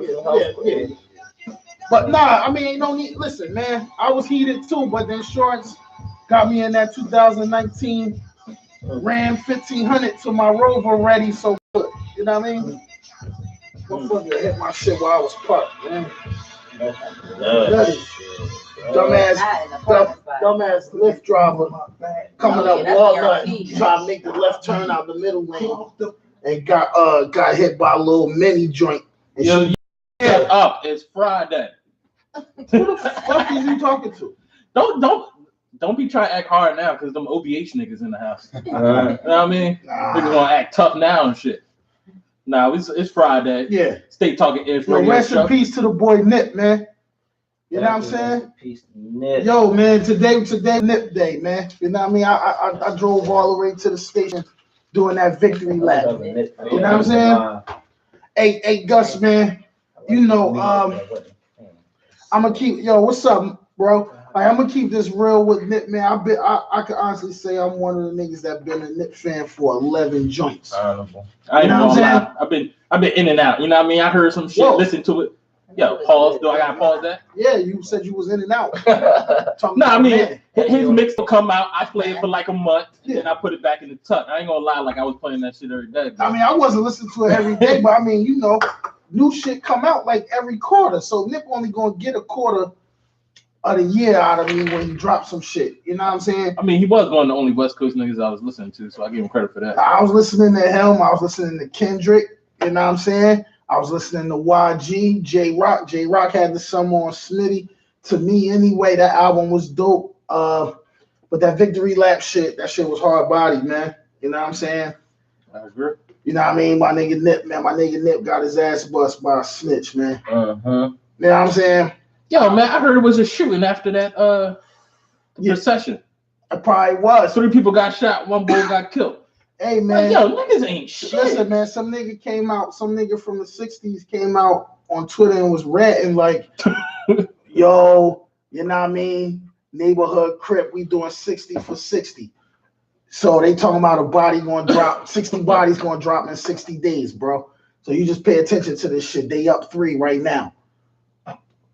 Yeah. But nah, I mean, ain't no need. Listen, man, I was heated too, but the insurance got me in that 2019 Ram 1500 to my Rover ready, so good. You know what I mean? Motherfucker hit my shit while I was parked, man. Dumbass, dumbass Lyft driver coming up Walnut, trying to make the left turn out the middle lane, and got hit by a little mini joint. And Yo, shut up! It's Friday. Who the fuck is you talking to? Don't be trying to act hard now because them OBH niggas in the house. You know what I mean? Niggas gonna act tough now and shit. Nah, it's Friday. Yeah. Stay talking ish. Rest in peace to the boy Nip, man. You know what I'm saying? Peace to Nip. Yo, man, today Nip Day, man. You know what I mean? I drove all the way to the station doing that victory lap. You know what I'm saying? Hey, Gus, man. You know, I'm gonna keep. Yo, what's up, bro? Like, I'm gonna keep this real with Nip, man. I can honestly say I'm one of the niggas that been a Nip fan for 11 joints. Honorable. I ain't gonna lie. I've been in and out. You know what I mean? I heard some shit. Listen to it. Yo, pause. Do I gotta pause that? Yeah, you said you was in and out. No, I mean his mix will come out. I play it for like a month, and then I put it back in the tuck. I ain't gonna lie, like I was playing that shit every day. Bro. I mean, I wasn't listening to it every day, but I mean, you know, new shit come out like every quarter. So Nip only gonna get a quarter of the year out of me when he drops some shit. You know what I'm saying? I mean, he was one of the only West Coast niggas I was listening to, so I give him credit for that. I was listening to him. I was listening to Kendrick. You know what I'm saying? I was listening to YG, J Rock. J Rock had the summer on Smitty. To me, anyway, that album was dope. But that victory lap shit, that shit was hard bodied, man. You know what I'm saying? I agree. You know what I mean? My nigga Nip, man. My nigga Nip got his ass bust by a snitch, man. You know what I'm saying? Yo, man, I heard it was a shooting after that procession. It probably was. 3 people got shot, 1 boy got killed. Hey, man. Like, yo, niggas ain't shit. Listen, man, some nigga from the 60s came out on Twitter and was ranting like, yo, you know what I mean? Neighborhood Crip, we doing 60 for 60. So they talking about a body going to drop, 60 bodies going to drop in 60 days, bro. So you just pay attention to this shit. They up 3 right now.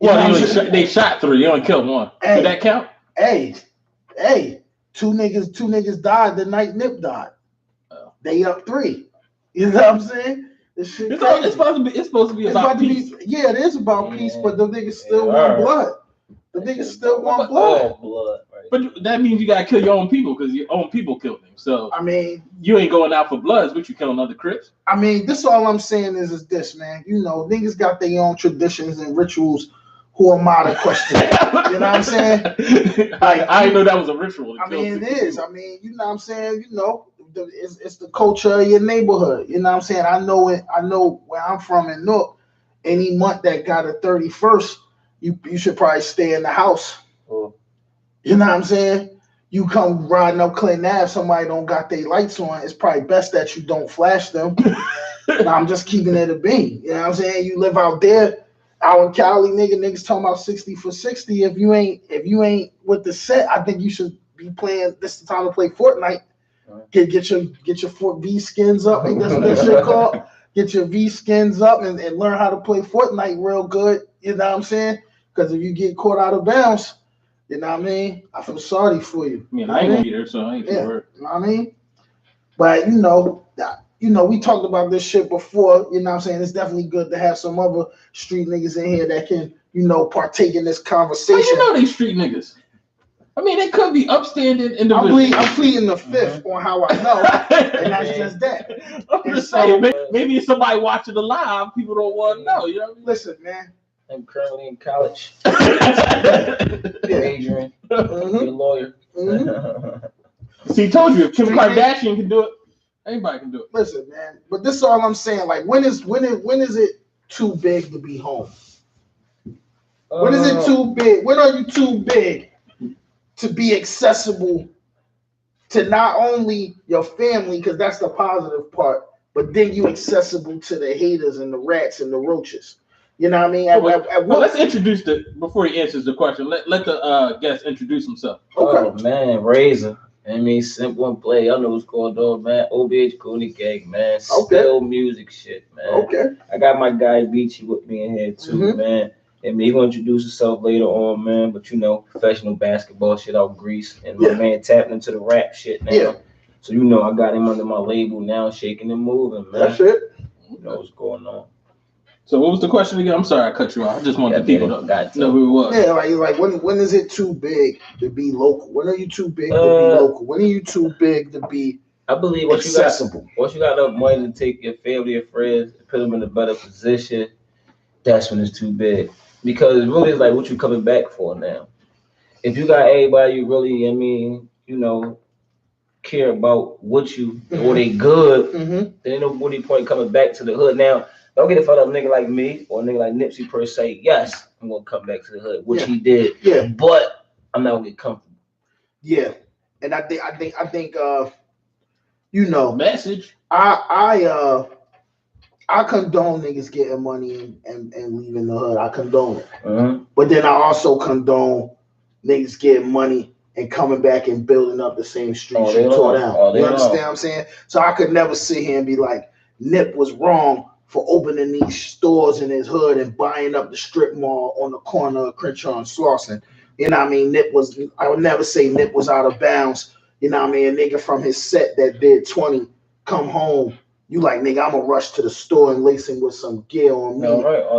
Well, they shot 3. They only killed 1. Hey, did that count? Hey, two niggas died the night Nip died. They up 3. You know what I'm saying? This shit it's supposed to be about peace. Yeah, it is about peace, but the niggas still want blood. The niggas still want blood. Right. But that means you gotta kill your own people because your own people killed them. So I mean, you ain't going out for bloods, but you killing other Crips. I mean, this all I'm saying is this, man. You know, niggas got their own traditions and rituals. Who am I to question that? You know what I'm saying? Like, I didn't know that was a ritual. I mean, it is. I mean, you know what I'm saying? You know, it's the culture of your neighborhood. You know what I'm saying? I know it. I know where I'm from in Newark. Any month that got a 31st, you should probably stay in the house. Oh. You know what I'm saying? You come riding up Clinton Ave, somebody don't got their lights on. It's probably best that you don't flash them. I'm just keeping it a beam. You know what I'm saying? You live out there. Out in Cali, niggas talking about 60 for 60. If you ain't with the set, I think you should be playing. This is the time to play Fortnite. Get your V skins up. Ain't that's what that shit called? Get your V skins up and learn how to play Fortnite real good. You know what I'm saying? Because if you get caught out of bounds, you know what I mean? I feel sorry for you. I mean, I ain't gonna be there, so I ain't too worried. You know what I mean? But you know, we talked about this shit before, you know what I'm saying? It's definitely good to have some other street niggas in here that can, you know, partake in this conversation. How you know they street niggas? I mean, they could be upstanding individuals. I'm pleading the fifth on how I know, and that's just that. I'm just saying, maybe if somebody watching the live, people don't want to know, you know what I mean? Listen, man. I'm currently in college. Majoring. Be a lawyer. See, he told you, if Kim Kardashian can do it, anybody can do it. Listen, man. But this is all I'm saying. Like, when is it too big to be home? When is it too big? When are you too big to be accessible to not only your family, because that's the positive part, but then you accessible to the haters and the rats and the roaches. You know what I mean? Well, let's introduce before he answers the question. Let the guest introduce himself. Okay. Oh man, Razor. I mean, simple and play. Y'all know what's going on, man. OBH Cooney Gang, man. Still music shit, man. Okay. I got my guy Beachy with me in here too, man. And he gonna introduce himself later on, man. But you know, professional basketball shit out Greece, and my man tapping into the rap shit now. Yeah. So you know, I got him under my label now, shaking and moving, man. That's it. You know what's going on. So what was the question again? I'm sorry I cut you off. I just want the people to know who it was. Yeah, like when is it too big to be local? When are you too big to be local? When are you too big to be I believe accessible? Once you got enough money to take your family, your friends, and put them in a better position, that's when it's too big. Because it really is like what you coming back for now. If you got everybody you really, I mean, you know, care about what you or they good, then ain't no really point coming back to the hood. Now, don't get it fucked up, nigga like me or a nigga like Nipsey per se. Yes, I'm gonna come back to the hood, which he did. Yeah, but I'm not gonna get comfortable. Yeah, and I think, you know, message. I condone niggas getting money and leaving the hood. I condone it, but then I also condone niggas getting money and coming back and building up the same streets you tore down. You understand what I'm saying? So I could never sit here and be like, Nip was wrong for opening these stores in his hood and buying up the strip mall on the corner of Crenshaw and Slauson. You know what I mean? I would never say Nip was out of bounds. You know what I mean? A nigga from his set that did 20 come home. You like, nigga, I'm gonna rush to the store and lace him with some gear on me.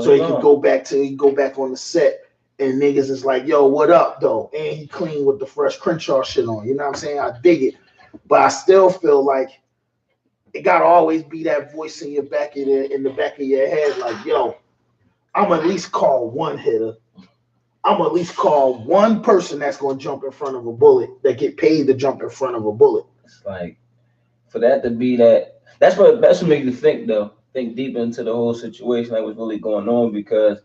So he can go back on the set. And niggas is like, yo, what up, though? And he clean with the fresh Crenshaw shit on. You know what I'm saying? I dig it. But I still feel like it gotta always be that voice in the back of your head, like, yo, I'm at least call one hitter. I'm at least call one person that's gonna jump in front of a bullet, that get paid to jump in front of a bullet. It's like, for that to be that's what makes you think though. Think deep into the whole situation, like what's really going on, because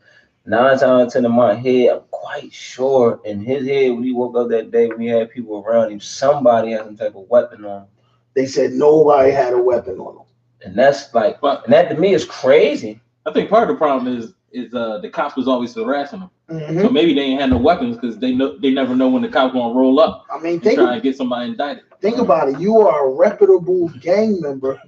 9 times out of 10 in my head, I'm quite sure in his head when he woke up that day, when he had people around him, somebody had some type of weapon on him. They said nobody had a weapon on them. And that's like, and that to me is crazy. I think part of the problem is the cops was always harassing them. So maybe they ain't had no weapons because they never know when the cops gonna roll up. I mean, try and get somebody indicted. Think about it. You are a reputable gang member,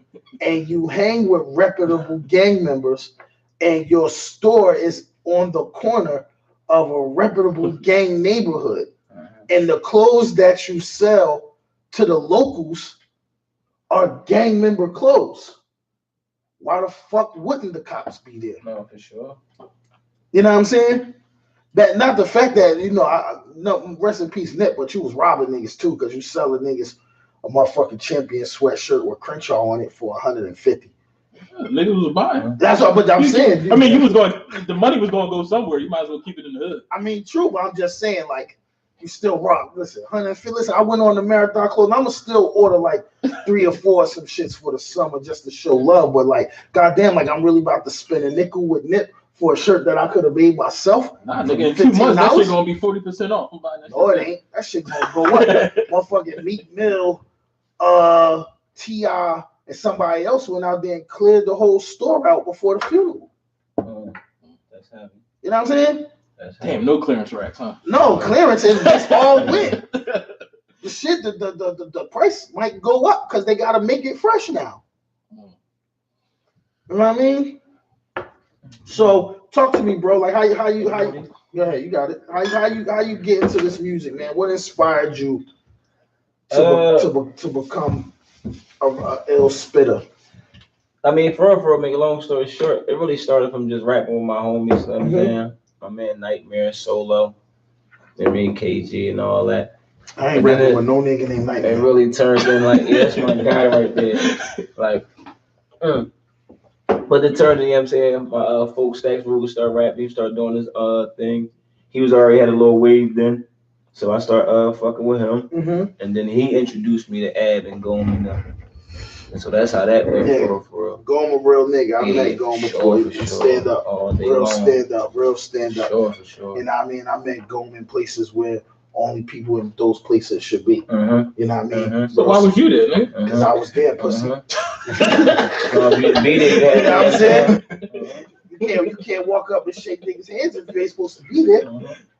and you hang with reputable gang members, and your store is on the corner of a reputable gang neighborhood, and the clothes that you sell to the locals are gang member clothes. Why the fuck wouldn't the cops be there? No, for sure. You know what I'm saying? That not the fact that, you know, no, rest in peace, Nip, but you was robbing niggas too, because you selling niggas a motherfucking champion sweatshirt with Crenshaw on it for $150. Niggas was buying. That's what I'm saying. I mean, the money was going to go somewhere. You might as well keep it in the hood. I mean, true, but I'm just saying, like, you still rock. Listen, $150. Listen, I went on the Marathon clothes. I'm gonna still order like 3 or 4 of some shits for the summer just to show love. But like, goddamn, like I'm really about to spend a nickel with Nip for a shirt that I could have made myself. Nah, nigga, in 2 months that shit gonna be 40% off. I'm buying that no, it ain't. That shit gonna go up. Motherfucking Meek Mill, T.I., and somebody else went out there and cleared the whole store out before the funeral. That's heavy. You know what I'm saying? Damn, no clearance racks, huh? No clearance, is just all win. The shit, the price might go up because they gotta make it fresh now. You know what I mean? So talk to me, bro. Like how you go ahead, you got it. How you get into this music, man? What inspired you to become a ill spitter? I mean, for real, make a long story short, it really started from just rapping with my homies, man. My man Nightmare, Solo, I mean KG and all that. I ain't rapping with no nigga named Nightmare. It really turned in like, yeah, that's my guy right there. Like, but it turned in, you know what I'm saying? My folk Stacks Ruger started rapping, he started doing his thing. He was already had a little wave then. So I started fucking with him. And then he introduced me to Ab and Goma. And so that's how that went for real. Goma, real nigga. I met Goma before you stand up. Real stand up. For sure. And I mean, I met Goma in places where only people in those places should be. You know what I mean? So why was you there, nigga? Because I was there, pussy. You know what I'm saying? You can't walk up and shake niggas' hands if you ain't supposed to be there.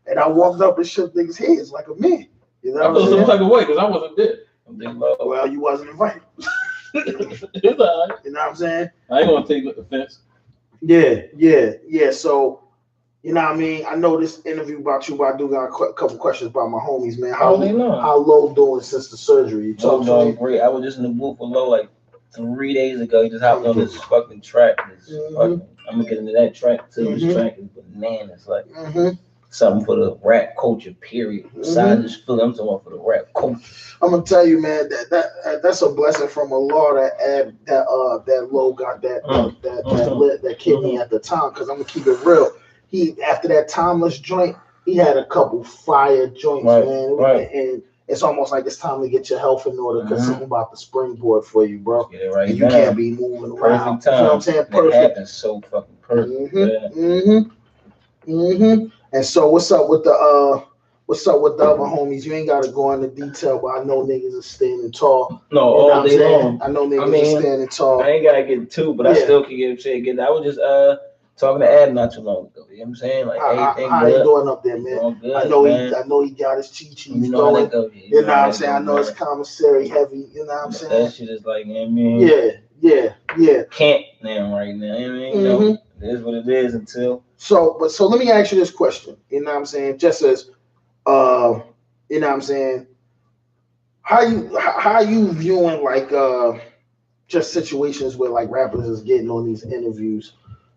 And I walked up and shook niggas' hands like a man. You know what I'm saying? Some type of way because I wasn't there. Well, you wasn't invited. It's all right. You know what I'm saying? I ain't gonna take offense. Yeah. So, you know what I mean? I know this interview about you, but I do got a couple questions about my homies, man. How Low doing since the surgery? You talking doing great. I was just in the booth with Low like 3 days ago. He just hopped on this fucking track. I'm gonna get into that track too. This track is bananas. Like something for the rap culture, period. Besides this feeling, I'm talking about for the rap culture. I'm gonna tell you, man, that's a blessing from Allah that Low got that kidney at the time. Cause I'm gonna keep it real. He after that Timeless joint, he had a couple fire joints, man. And it's almost like it's time to get your health in order because something about the springboard for you, bro. Get it right. And you can't be moving around. Perfect time. You know what I'm saying? Perfect. It happens so fucking perfect. And so what's up with the other homies? You ain't gotta go into detail, but I know niggas are standing tall. No, all day long. I know niggas are standing tall. I ain't gotta get two, but I still can get shit again. I was just talking to Adam not too long ago. You know what I'm saying? Like everything how good. He doing up there, man? Good, I know he got his cheat sheets you know going. Go, you know what I'm saying? I know his commissary heavy. You know what I'm saying? That shit is like, you know what I mean? Yeah. Can't now right now. You know what I mean? You know, it is what it is until. So let me ask you this question. You know what I'm saying? Just as you know what I'm saying? How you viewing like just situations where like rappers is getting on these interviews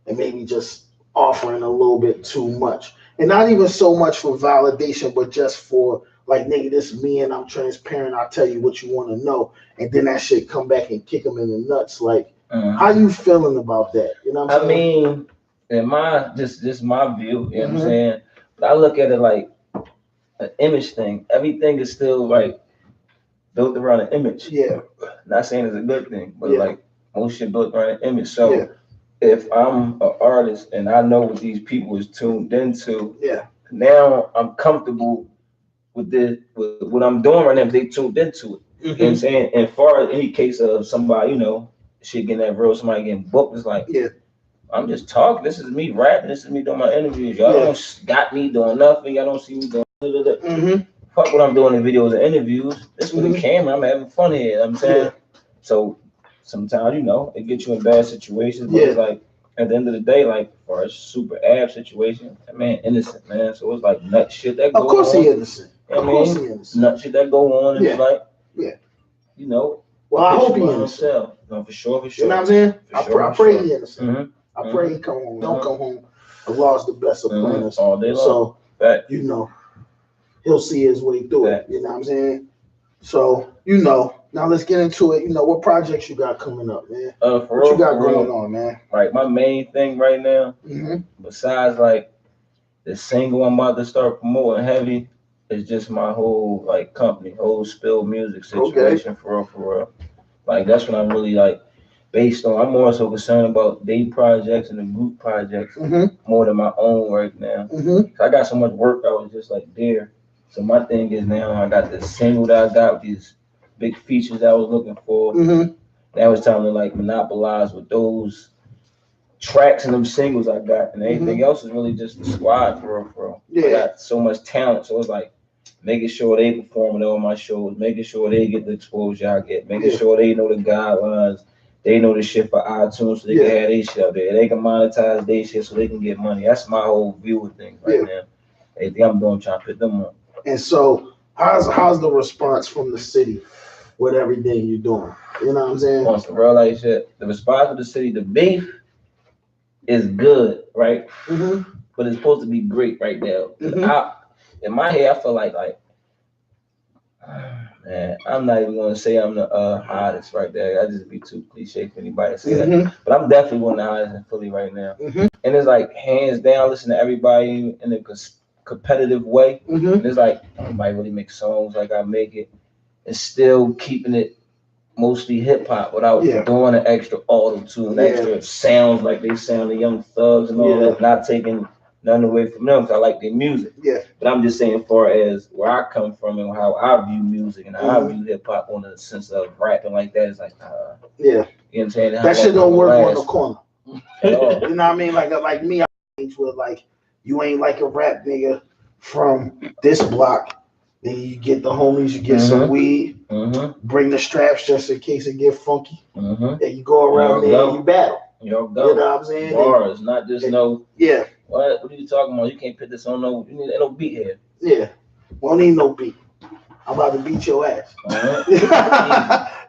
and maybe just offering a little bit too much, and not even so much for validation, but just for like, nigga, this is me and I'm transparent. I'll tell you what you want to know, and then that shit come back and kick them in the nuts. Like, how you feeling about that? You know what I'm saying? I mean, in my just my view, you know what I'm saying? But I look at it like an image thing. Everything is still like built around an image. Yeah. Not saying it's a good thing, but like most shit built around an image. So if I'm an artist and I know what these people is tuned into, now I'm comfortable with what I'm doing right now. If they tuned into it. You know what I'm saying? And far as any case of somebody, you know, shit getting that real, somebody getting booked, it's like, I'm just talking. This is me rapping. This is me doing my interviews. Y'all don't got me doing nothing. Y'all don't see me doing fuck what I'm doing in videos and interviews. This for the camera. I'm having fun here. You know what I'm saying? So sometimes, you know, it gets you in bad situations. But it's like, at the end of the day, like, for a super ab situation, that man innocent, man. So it's like nut shit that go on. Of course he innocent. Of course he innocent. Nut shit that go on. And it's like, you know. Well, I hope he innocent. No, for sure. You know what I'm saying? I pray he innocent. I pray he come home. Don't come home. Allah's the best of planners. All day long. So, you know, he'll see his way through it. You know what I'm saying? So, you know, now let's get into it. You know, what projects you got coming up, man? What you got going on, man? Right, my main thing right now, besides like the single I'm about to start promoting heavy, is just my whole like company, whole Spill Music situation for real. Like that's what I'm really like based on. I'm more so concerned about day projects and the group projects more than my own work now. So I got so much work I was just like there. So my thing is now I got this single that I got with these big features that I was looking for. Now it's time to like monopolize with those tracks and them singles I got, and everything else is really just the squad for real. I got so much talent, so it's like making sure they performing on my shows, making sure they get the exposure I get, making sure they know the guidelines, they know the shit for iTunes so they can have their shit up there. They can monetize their shit so they can get money. That's my whole view of things right now. Everything I'm doing, trying to put them on. And so, how's the response from the city with everything you're doing? You know what I'm saying? On some real life shit. The response from the city, the beef is good, right? But it's supposed to be great right now. In my head, I feel like, man, I'm not even gonna say I'm the hottest right there. I just be too cliche for anybody to say that. But I'm definitely one of the hottest in Philly right now. And it's like hands down, listen to everybody in a competitive way. And it's like nobody really make songs like I make it, and still keeping it mostly hip hop without doing an extra auto tune, extra sounds like they sound the Young Thugs and all that. Not taking none away from them because I like their music. But I'm just saying, as far as where I come from and how I view music and how I view hip hop on the sense of rapping like that, it's like, you know what I'm saying? That shit don't work on the corner. You know what I mean? Like me, I with like, you ain't like a rap nigga from this block. Then you get the homies, you get some weed, bring the straps just in case it get funky. Then you go around there and you battle. You know what I'm saying? Bars, not just no. Yeah. What are you talking about? You can't put this on no. You need no beat here. Yeah. We don't need no beat. I'm about to beat your ass.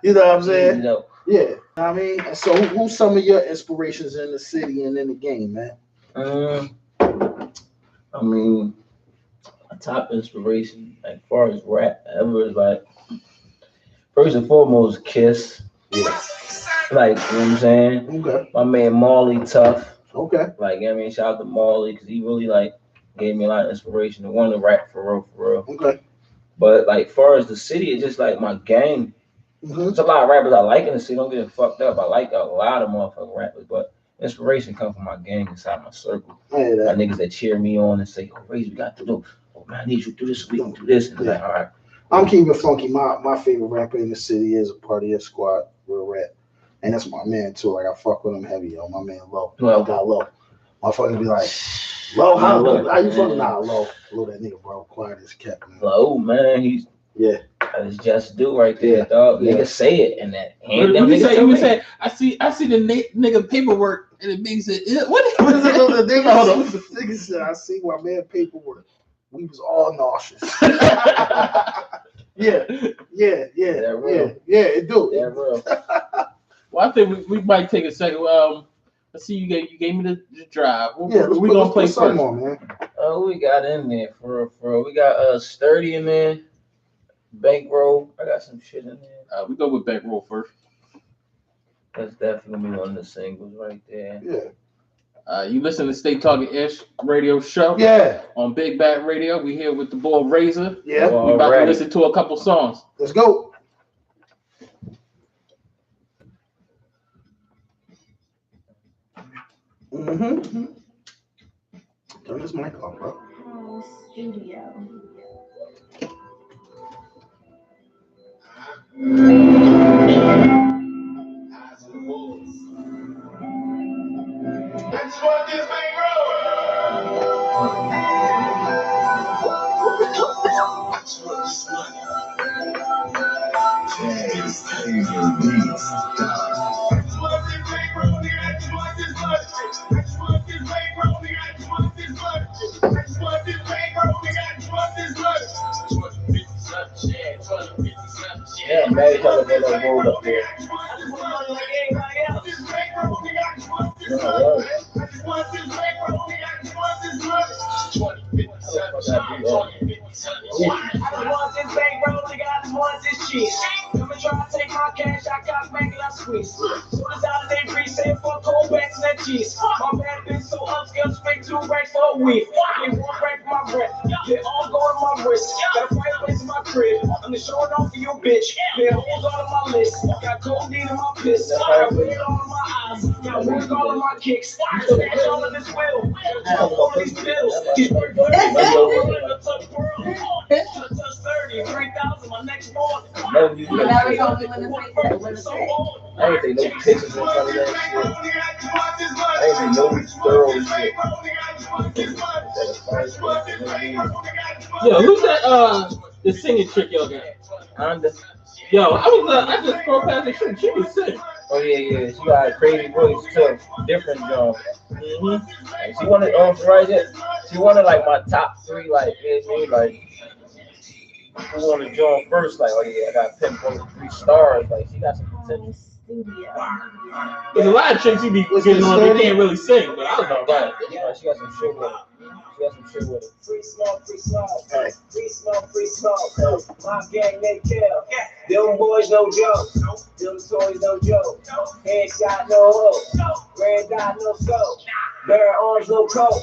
You know what I'm saying? You know. Yeah. I mean, so who's some of your inspirations in the city and in the game, man? I mean, a top inspiration, like, as far as rap ever, is like, first and foremost, Kiss. Yeah. Like, you know what I'm saying? Okay. My man Marley Tough. Okay. Like, I mean, shout out to Marley, because he really, like, gave me a lot of inspiration to want to rap for real. Okay. But, like, far as the city, it's just, like, my gang. There's a lot of rappers I like in the city. Don't get it fucked up. I like a lot of motherfucking rappers, but inspiration comes from my gang inside my circle. My niggas that cheer me on and say, "Oh, Raise, we got to do. Oh man, I need you to do this. We can do this." And like, all right. I'm keeping it funky. My favorite rapper in the city is a Party of Squad, Real Rap, and that's my man too. Like I fuck with him heavy, yo. My man Low. Low. My fucking be like, Low, how you fucking Low that nigga, bro. Quiet as cat, man. Low, man, he's That's just do right there, dog. Nigga say it and that. You say, I see the nigga paperwork and it makes it. What is it? Hold on. The nigga said, I see my man paperwork. We was all nauseous. Yeah, it do. Yeah, real. Well, I think we might take a second. Let's see, you gave me the drive. We gonna play some more, man. We got in there for real. We got Sturdy in there. Bankroll. I got some shit in there. We go with Bankroll first. That's definitely gonna be one of the singles right there. Yeah. You listen to Stay Talking Ish radio show. Yeah. On Big Bat Radio. We here with the boy Razor. Yeah. We about to listen to a couple songs. Let's go. Turn this mic off, bro. Studio. That's what this Yeah, man, you gotta get that rolled up there. I'm the showing off for your bitch. There holes all on my list. Got codeine in my piss. Got weed all in my eyes. Got work all in my kicks. Snatch all of this will. All these pills. Get work for touch 30, 3,000 my next morning. Never told me when to say I ain't think no pictures in front of that shit. I ain't think no thorough shit. Yo, who's that? The singing chick y'all got? Honda. Yo, I just scrolled past the shit. She was sick. Oh yeah. She got a crazy voice too. Different job. Like, she wanted right there. She wanted like my top 3, like, you know, like who wanted to join first, like, oh yeah, I got pinpoint 3 stars. Like she got some potential. There's a lot of chicks you be getting on, they can't really sing, but I don't know about it. Yeah, she got some shit with it. Free smoke. My gang, they kill. Them boys, no joke. Them toys, no joke. Headshot, no hope. Red dot, no scope. Bare arms, no coat.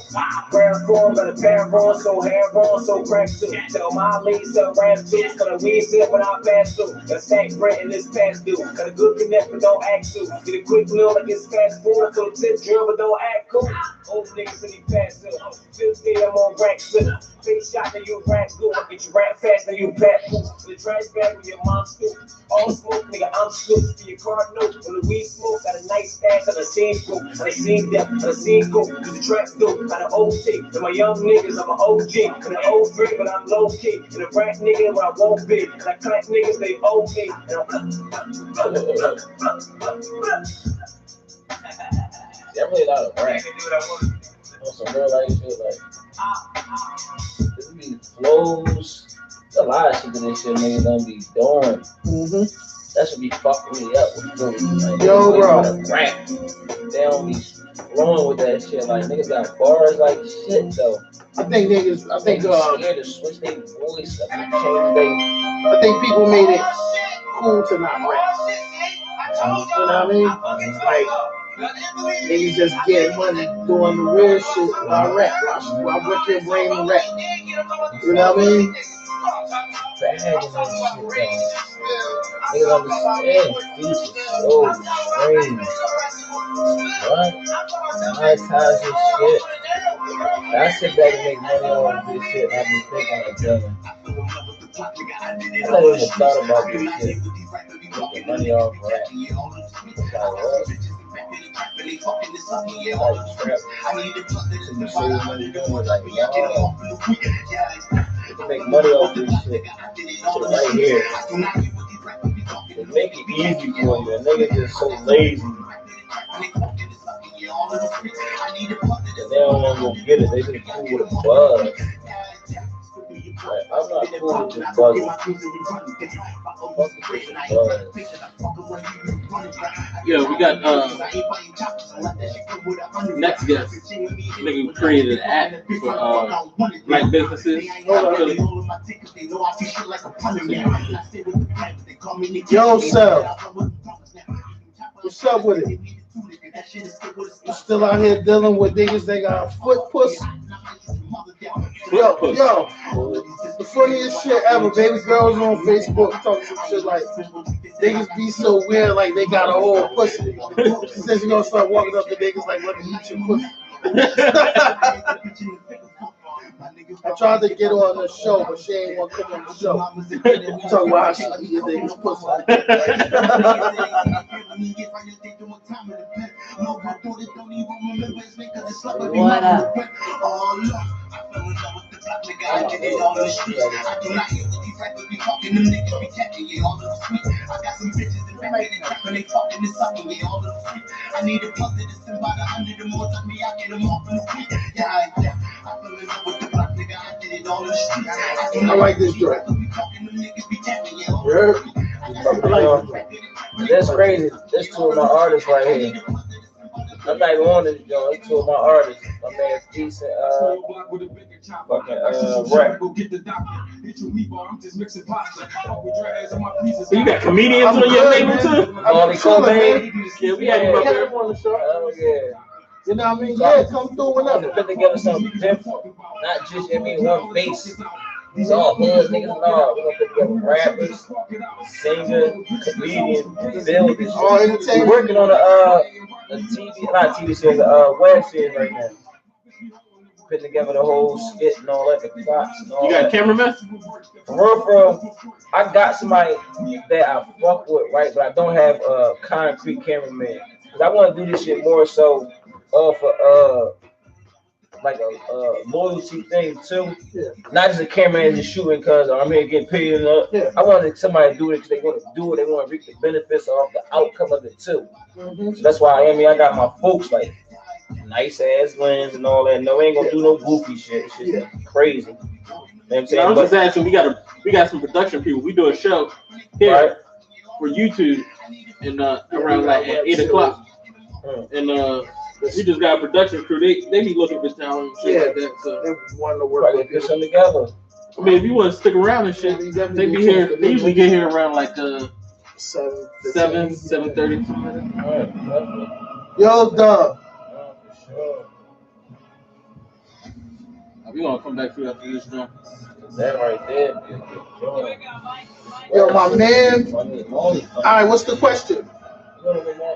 Bare form, but a pair of arms, so hair born, so crack suit. Tell my leads, so brand suits. Cause we sit when I pass through. The stack rent in this past due. Cause a good connect, but don't act too. Get a quick meal like it's fast food. So the tip drill, but don't act cool. Old niggas in the past, still stay I'm on rack, still. Face shot, then you rap good. I get you rap fast, then you back food. The trash bag with your mom scoop. All smoke, nigga, I'm scoop. For your car note, when the weed smoke, got a nice stash on the scene scoop. On the scene depth, on the scene go. To the trap dope, got an OT. And my young niggas, I'm an OG. And an old free, but I'm low key. And a rap nigga, but I won't be. And I clap niggas, they owe me. Definitely a lot of rap. On some real life shit, like this be flows. There's a lot of shit that this shit niggas don't be doing. That should be fucking me up with Philly. Like, Yo, bro. Rap. They don't be flowing with that shit. Like niggas got bars like shit though. I think niggas. I think scared to switch their voice up and change they. I think people made it cool to not rap. You know what I mean? Like niggas just get money doing the real shit while rap. While work your brain and rap. You know what I mean? Bad and that shit though. Niggas understand features so strange. What? Monetize this shit. I sit back and make money on this shit and I be thinking like, damn. I never even thought about this shit. Making money off rap. Like what? Like trap. So you save money doing like, no. You can make money off this shit. Shit right here. They make it easy for you. And niggas just so lazy. And they don't want to go get it. They just cool with a buzz. Like, I'm not cool with this buzz. Yeah, we got next guest. Nigga created an app for black businesses. Yo, Sel. What's up with it? You still out here dealing with niggas that got foot pussy? Yo, the funniest shit ever. Baby girls on Facebook talking some shit like niggas be so weird, like they got a whole pussy. She says you gonna start walking up to niggas like, let me eat your pussy. I tried to get her on the show, but she ain't want to come on the show. Talking about how she eat niggas pussy. What up? I like this joint. That's crazy. That's two of my artists right here. I'm not even on this joint. That's two of my artists. My man's decent. Rap. So you got comedians on your label too? Molly Cobain. Yeah, we had him up there. Oh yeah. You know what I mean? Yeah, come through whenever. Put together something different. Not just, one face. These all hood niggas. No, we're gonna put together rappers, singer, comedian, builders. All entertainment. We're working on a TV, not TV series, a web series right now. Putting together the whole skit and all that, the plots and all You got that. cameraman? For real, I got somebody that I fuck with, right? But I don't have a concrete cameraman. Cause I want to do this shit more so for like a loyalty thing too. Yeah. Not just a cameraman just shooting because I'm here getting paid enough. Yeah. I wanted somebody to do it because they want to do it. They want to reap the benefits off the outcome of it too. So that's why I got my folks like nice ass lens and all that. No, we ain't gonna do no goofy shit. Shit crazy. You know what I'm saying? I was just asking, we got some production people. We do a show here right. for YouTube and around like at 8 o'clock. And we just got a production crew. They be looking for talent and shit like that. So they want to work with put them together. I mean, if you want to stick around and shit, they be here. They usually get here around like 7:30. Yo, dog. We gonna come back through after this one. That right there. Yo, my man. All right, what's the question?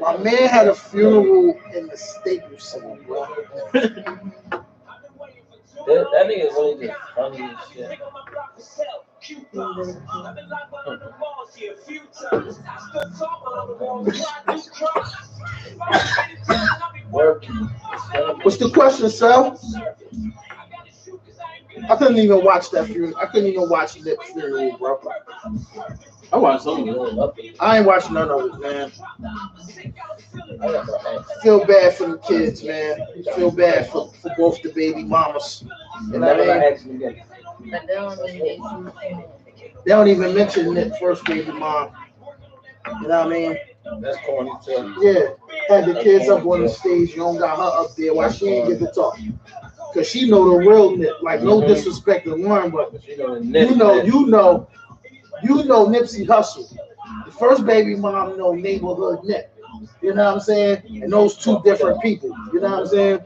My man had a funeral in the Staples Center, bro. That nigga really just funny as shit. Working. What's the question, Sal? I couldn't even watch that funeral. I couldn't even watch Nip's funeral, bro. I watched some of it. I ain't watching none of it, man. Feel bad for the kids, man. Feel bad for both the baby mamas. You know what I mean? But they don't really They don't even mention Nip's first baby mom. You know what I mean? That's corny too. Yeah. Had the kids up on the stage. You don't got her up there. Why she ain't get to talk? Cause she know the real Nip. Like no disrespect to Lauren, but you know Nipsey Hussle. The first baby mom know neighborhood Nip. You know what I'm saying? And those two different people. You know what I'm saying?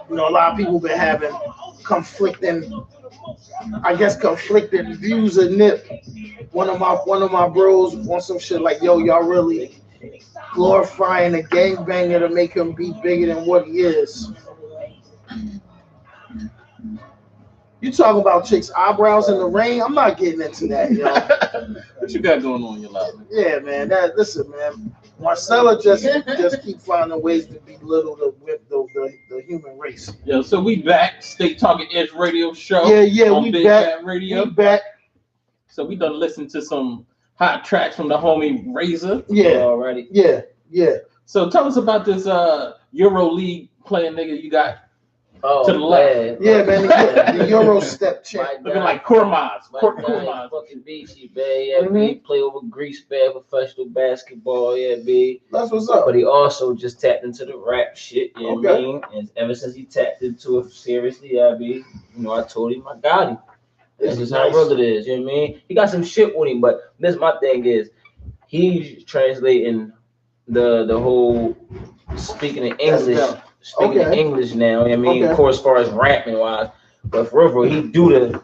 You know, a lot of people been having conflicting views of Nip. One of my bros on some shit like, yo, y'all really glorifying a gangbanger to make him be bigger than what he is. You talking about chicks' eyebrows in the rain? I'm not getting into that, yo. What you got going on in your life? Yeah, man. Listen, man. Marcella just keep finding ways to belittle the human race. Yeah, so we back. State Talking Edge Radio Show. Yeah, on we Big back. Fat Radio. We back. So we done listened to some hot tracks from the homie Razor. Yeah, already. Yeah. So tell us about this Euro League playing nigga you got to the Man. left. Yeah, man. The Euro step champ. Looking like Kormaz. Kormaz. Fucking BC, man. Yeah, B. Play over Greece, man. Professional basketball. Yeah, B. That's what's up. But he also just tapped into the rap shit. You know what I Okay. mean? And ever since he tapped into it seriously, yeah, B. You know, I told him I got him. This is how real it is. You know what I mean? He got some shit with him, but this my thing is he's translating the whole speaking in English. Speaking in English now, I mean, of course, as far as rapping wise, but for real, he do the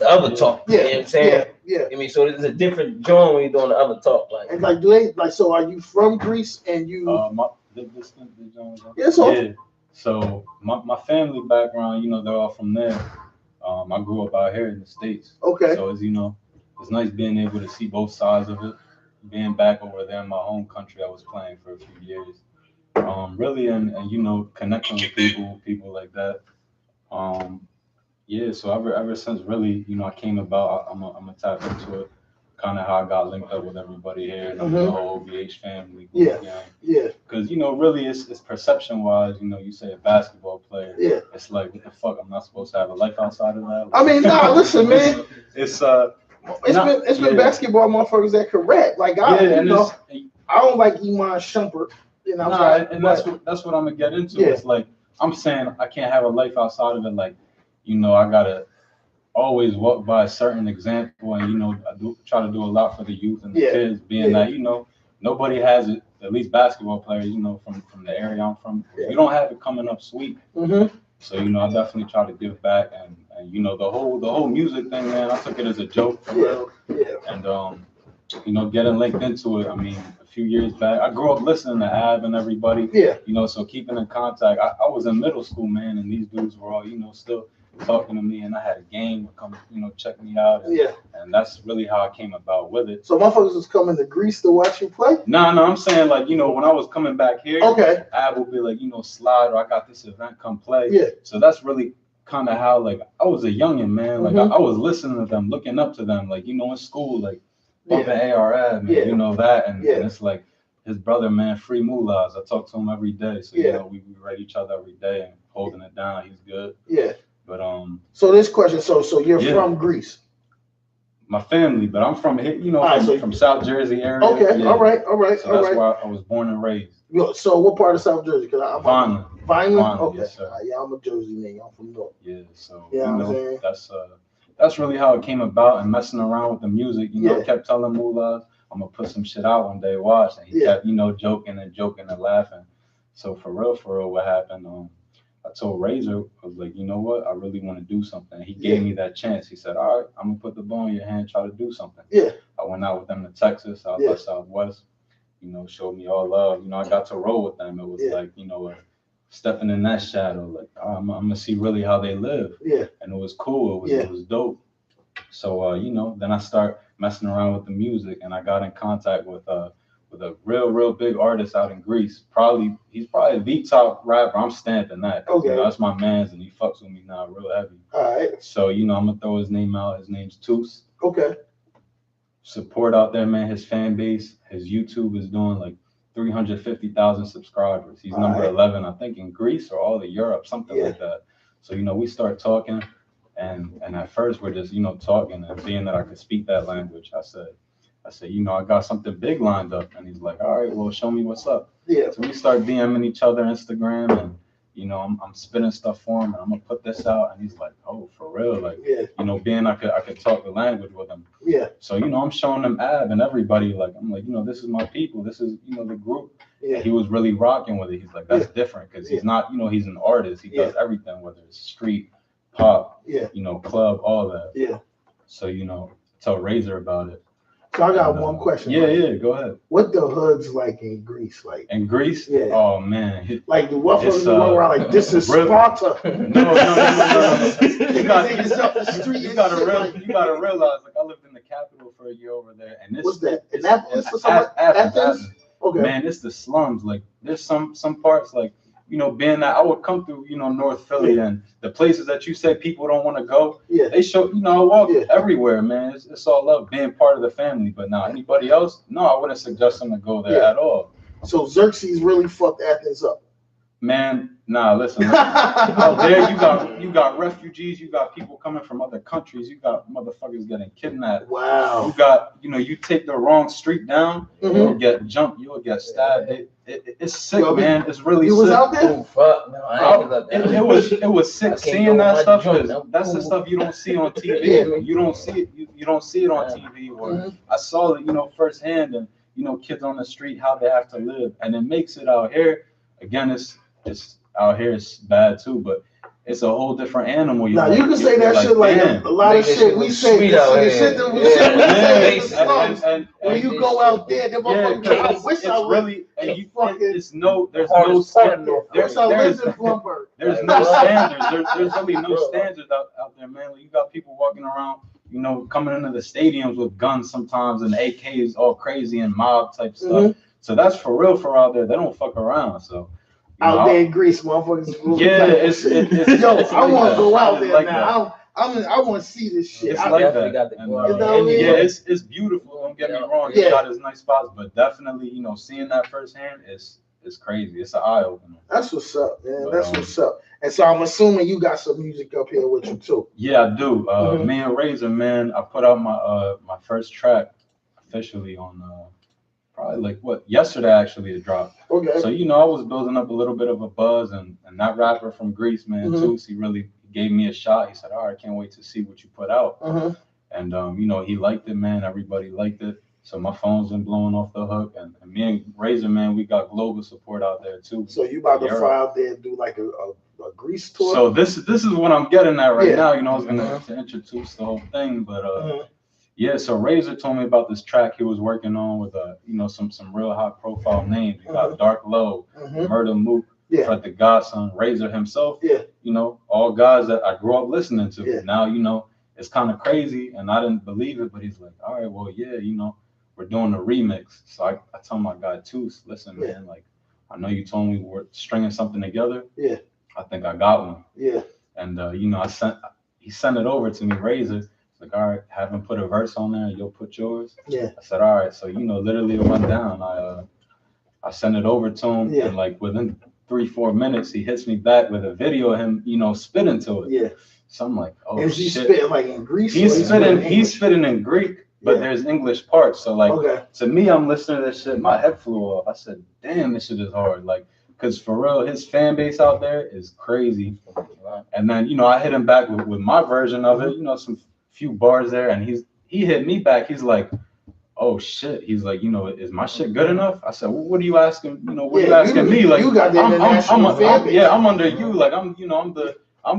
other talk. Yeah, you know what I'm saying? Yeah. I mean, so there's a different joint when you're doing the other talk. Like, And like, do they like? So, are you from Greece? And you? Yeah, so my family background, you know, they're all from there. I grew up out here in the States. Okay. So it's, you know, it's nice being able to see both sides of it. Being back over there in my home country, I was playing for a few years. Really, and you know, connecting with people like that. Yeah, so ever since really, you know, I came about, I'm a tap into it. Kind of how I got linked up with everybody here, and the whole OVH family. Yeah. Because, you know, really, it's perception wise. You know, you say a basketball player. Yeah. It's like, what the fuck? I'm not supposed to have a life outside of that. I mean, nah. Listen, man. It's been basketball motherfuckers that can rap. Like I don't like Iman Shumpert. You know, that's what I'm gonna get into. It's like I'm saying I can't have a life outside of it. Like, you know, I gotta always walk by a certain example, and you know, I try to do a lot for the youth and the kids. Being that, you know, nobody has it. At least basketball players, you know, from the area I'm from, you don't have it coming up sweet. So, you know, I definitely try to give back, and you know, the whole music thing, man, I took it as a joke for real. And you know, getting linked into it. I mean, a few years back, I grew up listening to Ab and everybody. You know, so keeping in contact. I was in middle school, man, and these dudes were all, you know, still talking to me, and I had a game to come, you know, check me out. And that's really how I came about with it. So motherfuckers was coming to Greece to watch you play? No, I'm saying, like, you know, when I was coming back here, Ab would be like, you know, slide, or I got this event, come play. So that's really kind of how, like, I was a youngin', man. Like, I was listening to them, looking up to them, like, you know, in school, like, bumping ARM, and you know that, and it's like his brother, man, Free Mullahs. I talk to him every day, so you know, we write each other every day and holding it down. He's good. But So this question, so you're from Greece? My family, but I'm from here, you know, from South Jersey area. Okay, all right. So that's where I was born and raised. So what part of South Jersey? Cause Vineland. Vineland. Okay. Yes, Yeah, I'm a Jersey nigga. I'm from North. Yeah, so you know what I'm saying? That's really how it came about, and messing around with the music. You know, I kept telling Mullahs, I'm gonna put some shit out one day, watch. And he kept, you know, joking and laughing. So for real, what happened? I told Razor, I was like, you know what? I really want to do something. He gave me that chance. He said, all right, I'm gonna put the ball in your hand, try to do something. I went out with them to Texas, South by Southwest. You know, showed me all love. You know, I got to roll with them. It was like, you know, stepping in that shadow, like I'm gonna see really how they live. Yeah. And it was cool. It was dope. So you know, then I start messing around with the music, and I got in contact with a real big artist out in Greece. He's probably the top rapper. I'm stamping that. Okay. You know, that's my man's, and he fucks with me now real heavy. All right. So you know, I'm gonna throw his name out. His name's Toos. Okay. Support out there, man. His fan base, his YouTube is doing like 350,000 subscribers. He's number 11, I think, in Greece or all of Europe, something like that. So you know, we start talking, and at first we're just, you know, talking, and being that I could speak that language, I said, you know, I got something big lined up. And he's like, all right, well, show me what's up. Yeah. So we start DMing each other Instagram, and you know, I'm spinning stuff for him, and I'm gonna put this out. And he's like, oh, for real? Like, you know, being I could talk the language with him. Yeah. So, you know, I'm showing them Ab and everybody, like, I'm like, you know, this is my people. This is, you know, the group. Yeah. He was really rocking with it. He's like, that's different, because he's not, you know, he's an artist. He does everything, whether it's street, pop, you know, club, all that. Yeah. So, you know, tell Razor about it. So I got one question. Yeah, go ahead. What the hood's like in Greece? Like in Greece? Yeah. Oh man. Like the what from the one around like this is Sparta. No. You gotta like, realize, like, I lived in the capital for a year over there, and this what's that? Annapolis or something? Athens? Okay. Man, it's the slums. Like there's some parts, like, you know, being that I would come through, you know, North Philly, and the places that you said people don't want to go, they show, you know, I walk everywhere, man. It's all love, being part of the family. But now anybody else, no, I wouldn't suggest them to go there at all. So Xerxes really fucked Athens up. Man, nah, listen. Out there, you got refugees, you got people coming from other countries, you got motherfuckers getting kidnapped. Wow. You got, you know, you take the wrong street down, you'll get jumped, you'll get stabbed. It's sick, man. It's really sick. You was out there? Oh, fuck. No, I ain't about that. It was sick seeing that stuff, because that's the stuff you don't see on TV. You don't see it. You don't see it on TV. Or I saw it, you know, firsthand, and you know, kids on the street, how they have to live, and it makes it out here. Again, it's out here, it's bad too, but it's a whole different animal. Now you can say that shit like a lot of shit we say. And when you go out there, the motherfuckers, I wish I would. Really, and you there's no standards. There's no standards. There's really no standards out there, man. You got people walking around, you know, coming into the stadiums with guns sometimes and AKs all crazy and mob type stuff. So that's for real for out there. They don't fuck around. So out there in Greece, motherfuckers. Yeah, it's yo, I want to go out there like now. I want to see this shit. It's like that. Yeah, it's beautiful. Don't get me wrong. It's got its nice spots, but definitely, you know, seeing that firsthand is crazy. It's an eye opener. That's what's up, man. That's what's up. And so I'm assuming you got some music up here with you too. Yeah, I do. Me and Razor, man, I put out my first track officially on probably like yesterday actually it dropped. Okay. So, you know, I was building up a little bit of a buzz, and that rapper from Greece, man, Toos, he really gave me a shot. He said, all right, I can't wait to see what you put out. And you know, he liked it, man. Everybody liked it. So my phone's been blowing off the hook, and me and Razor, man, we got global support out there too. So you about to fly out there and do like a Greece tour? So this is what I'm getting at right now. You know, I was gonna to introduce the whole thing, but yeah. So Razor told me about this track he was working on with you know, some real high profile names. You got Dark Low, Murder Mook, Fred the Godson, Razor himself. You know, all guys that I grew up listening to. Now, you know, it's kind of crazy, and I didn't believe it, but he's like, all right, well, yeah, you know, we're doing a remix. So I told my guy Toos, listen, man, like, I know you told me we're stringing something together. I think I got one. And you know, he sent it over to me, Razor. Like, all right, have him put a verse on there, you'll put yours. I said, all right. So, you know, literally it went down. I sent it over to him, and like within 3-4 minutes, he hits me back with a video of him, you know, spitting to it. So I'm like, oh, is he spitting like in Greece? He's spitting in Greek, but there's English parts. So like, to me, I'm listening to this shit, my head flew off. I said, damn, this shit is hard. Like, because for real, his fan base out there is crazy. And then, you know, I hit him back with my version of it, you know, some few bars there, and he hit me back. He's like, oh shit. He's like, you know, is my shit good enough? I said, well, what are you asking? You know, what are you asking me? Like, you got the I'm under you. Like, I'm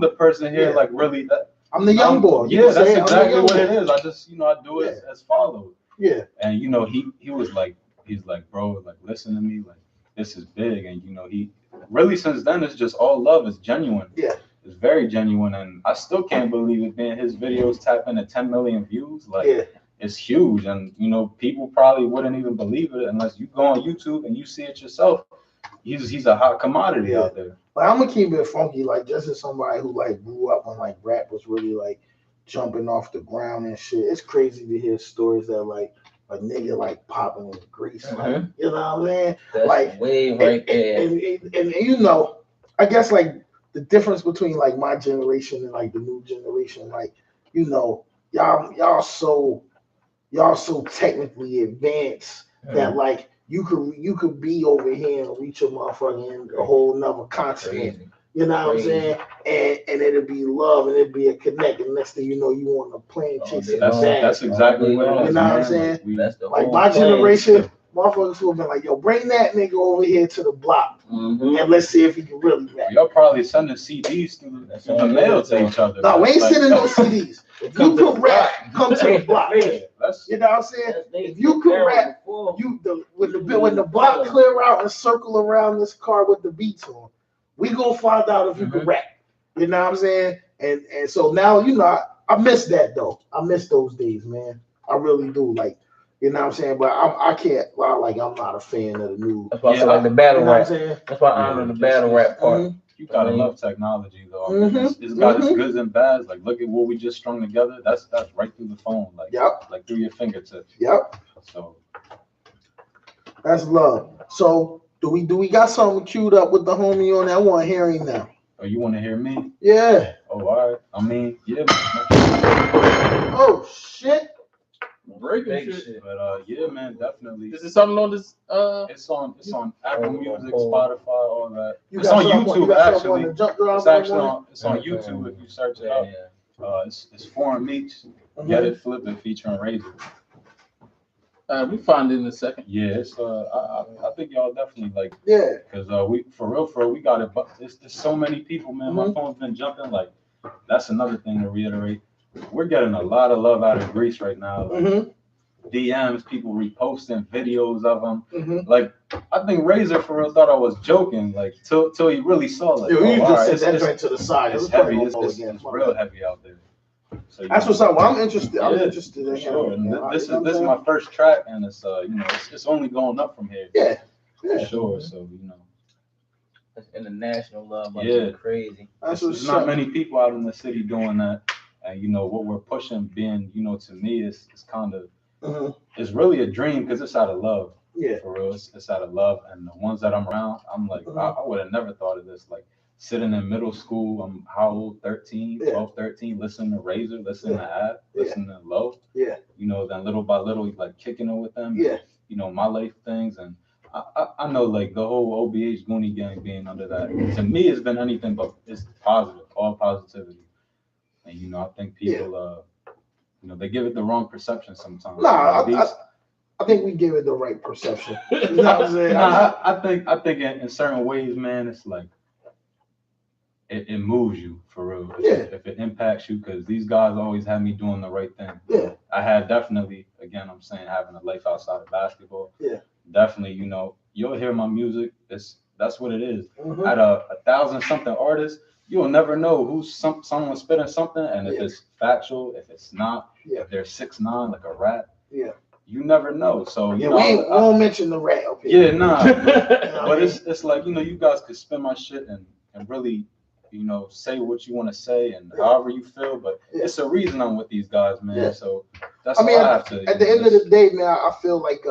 the person here. Like, really, I'm the young boy. Yeah, that's exactly what it is. I just, you know, I do it as follows. And you know, he was like, he's like, bro, like, listen to me, like, this is big. And you know, really since then it's just all love. It's genuine. Yeah. It's very genuine, and I still can't believe it. Man, his videos tap into 10 million views. Like, Yeah. it's huge, and you know, people probably wouldn't even believe it unless you go on YouTube and you see it yourself. He's a hot commodity out there. But I'm gonna keep it funky, like just as somebody who like grew up when like rap was really like jumping off the ground and shit. It's crazy to hear stories that like a nigga like popping in Greece, like, you know what I'm saying? That's Like way right there. And you know, I guess like the difference between like my generation and like the new generation, like, you know, y'all so technically advanced that like you could be over here and reach a motherfucker in a whole nother continent. Crazy. You know what I'm saying? And it'll be love and it'll be a connect. And next thing you know, you on a plane chasing the bag. That's exactly what it is. You know what I'm saying? That's the Like whole my plan. generation, motherfuckers who have been like, yo, bring that nigga over here to the block and let's see if he can really rap. Y'all probably sending CDs through the mail to each other. No, we ain't Like, sending no CDs. If you could rap, come to the block. That's, You know what I'm saying? If you could rap, when the block clear out and circle around this car with the beats on, we gonna find out if you can rap. You know what I'm saying? And so now, you know, I miss that though. I miss those days, man. I really do. Like, you know what I'm saying? But I can't lie, like I'm not a fan of the new. That's why I feel like the battle You know what I'm rap. saying? That's why I honor the battle rap part. you gotta love technology though. I mean, it's got its goods and bads. Like, look at what we just strung together. That's right through the phone. Like, like through your fingertips. Yep. So that's love. So do we got something queued up with the homie on that? I want to hear him now. Oh, you want to hear me? Yeah. Oh, all right. I mean, yeah. Oh shit. Breaking shit. But yeah, man, definitely. Is it something on this? It's on Apple Music, Spotify, all that. You It's got on something- you YouTube got something actually. on the jump drive It's actually on on. It's on YouTube if you search it up. Yeah. It's Foreign Meats. Get it, flip it, featuring Razor. We find it in a second. Yeah, it's I think y'all definitely like. Yeah. Because we for real we got it. But there's so many people, man. My phone's been jumping. Like, that's another thing to reiterate. We're getting a lot of love out of Greece right now. Like, DMs, people reposting videos of them. Like, I think Razor for real thought I was joking. Like, till he really saw. Like, You just alright, said that joint to the side. It's It's heavy. probably It's real heavy out there. So, That's what's up. Well, I'm interested. I'm interested in sure. hearing. And this is my first track, and it's it's only going up from here. Yeah. For sure. So That's international love. Yeah. Crazy. There's not many people out in the city doing that, and what we're pushing, being to me, it's kind of it's really a dream because it's out of love. Yeah. For real, it's out of love, and the ones that I'm around, I'm like, I would have never thought of this. Like, sitting in middle school, I'm how old? 12, 13, listening to Razor, listening to Ab, listening to Low. Yeah. Then little by little, like kicking it with them. Yeah. My life things, and I know like the whole OBH Goonie gang being under that, to me, it's been anything but it's positive, all positivity. And I think people, they give it the wrong perception sometimes. I think we give it the right perception. You know what I'm saying? I think in certain ways, man, it's like it moves you for real. If it impacts you, because these guys always have me doing the right thing. Yeah. I had definitely, again, I'm saying, having a life outside of basketball. Yeah. Definitely, you'll hear my music. That's what it is. At a 1,000-something artists, you'll never know who's someone spitting something, and if it's factual, if it's not, if they're 6'9", like a rat. Yeah. You never know. So we won't mention the rat up here. Yeah, nah. But it's like, you guys could spin my shit and really, say what you want to say and however you feel. But it's a reason I'm with these guys, man. Yeah. So that's all I have to. At the end of the day, man, I feel like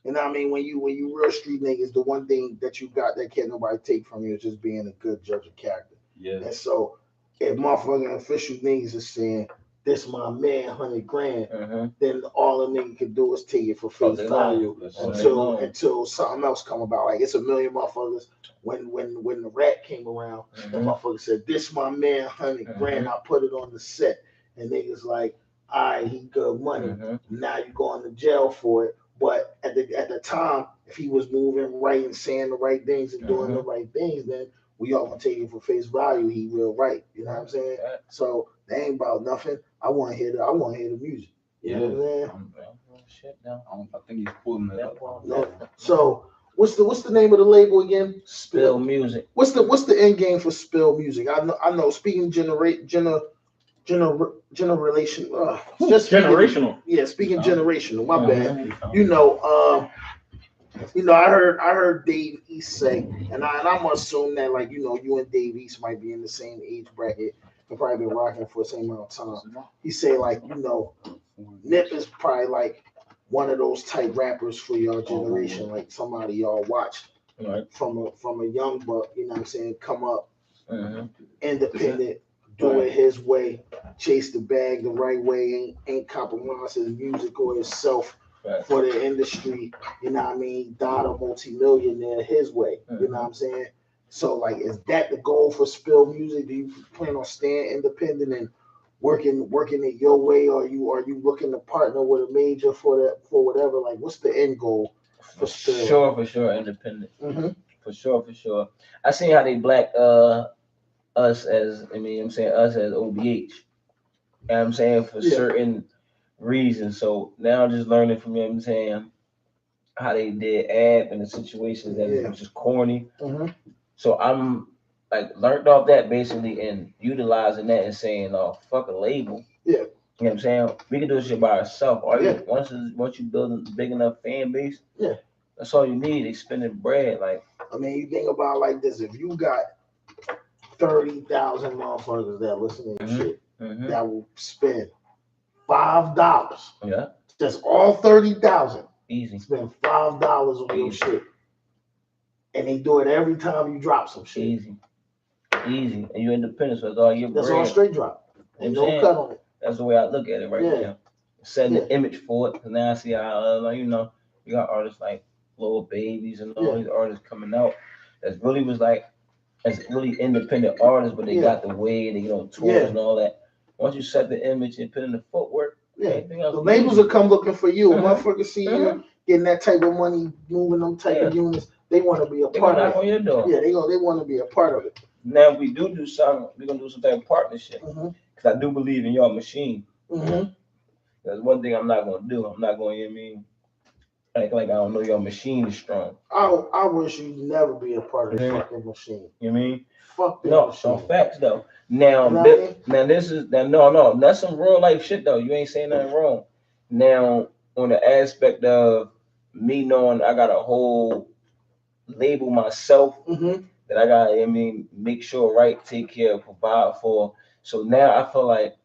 when you real street niggas, the one thing that you got that can't nobody take from you is just being a good judge of character. Yeah. And so if motherfucking official niggas is saying, this my man, 100 grand, then all a nigga can do is take it for face value until something else come about. Like, it's a million motherfuckers. When the rat came around, the motherfucker said, this my man, 100 grand, I put it on the set. And niggas like, all right, he good money. Now you going to jail for it. But at the time, if he was moving right and saying the right things and doing the right things, then we all gonna take it for face value. He real right. You know what I'm saying? So they ain't about nothing. I want to hear the music. You know what I'm saying? I think he's pulling it up. No. So What's the name of the label again? Spill Music. What's the end game for Spill Music? I know. Speaking generation. Just generational. Speaking generational. My bad. I heard Dave East say, and I'm gonna assume that like you and Dave East might be in the same age bracket and probably been rocking for the same amount of time. He say like Nip is probably like one of those type rappers for your generation, like somebody y'all watched from a young buck, come up independent, do it his way, chase the bag the right way, ain't compromise his music or himself for the industry, died a multi-millionaire his way, you know what I'm saying? So like, is that the goal for Spill Music? Do you plan on staying independent and working it your way, or are you looking to partner with a major for whatever? Like, what's the end goal for Spill? For sure, independent. For sure. I seen how they black us as us as OBH. You know what I'm saying? For certain reasons. So now I'm just learning from how they did Ab and the situations that was just corny. So I'm like learned off that basically and utilizing that and saying, "Oh, fuck a label." Yeah. You know what I'm saying? We can do this shit by ourselves. Once you build a big enough fan base, that's all you need. They spending bread. Like, you think about it like this: if you got 30,000 motherfuckers that listen to shit that will spend $5. Yeah. Just all 30,000. Easy. Spend $5 on your shit. And they do it every time you drop some shit. Easy. And you're independent, so it's all your bread. That's all straight drop. And no cut on it. That's the way I look at it right now. Setting the image for it. Because now I see how, you got artists like Lil Babies and all these artists coming out that's really independent artists, but they got the way, they get on tours and all that. Once you set the image and put in the footwork, the labels will come looking for you. Motherfuckers see you getting that type of money, moving them type of units. They want to be a part of it. On your door. Yeah, they want to be a part of it. Now, if we do something, we're going to do some type of partnership. Because I do believe in your machine. That's one thing I'm not going to do. I'm not going to, act like I don't know your machine is strong. I wish you'd never be a part of the fucking machine. You mean? Fuck that machine. No, facts though. Now, that's some real life shit though. You ain't saying nothing wrong. Now, on the aspect of me knowing I got a whole label myself that I got, make sure take care of, provide for. So now I feel like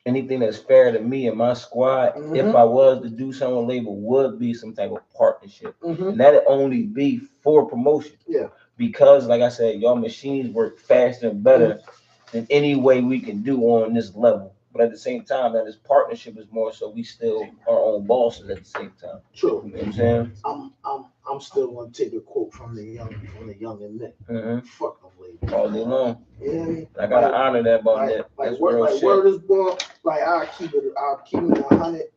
anything that's fair to me and my squad, if I was to do something on label, would be some type of partnership. And that'd only be for promotion. Yeah. Because like I said, your machines work faster and better than any way we can do on this level. But at the same time, that this partnership is more so we still our own bosses at the same time. True. You know what I'm saying? I'm still gonna take a quote from the young and Nick. Fuck them labels. All day long. Yeah. I gotta honor that about that. That's word is born. Like I'll keep it 100.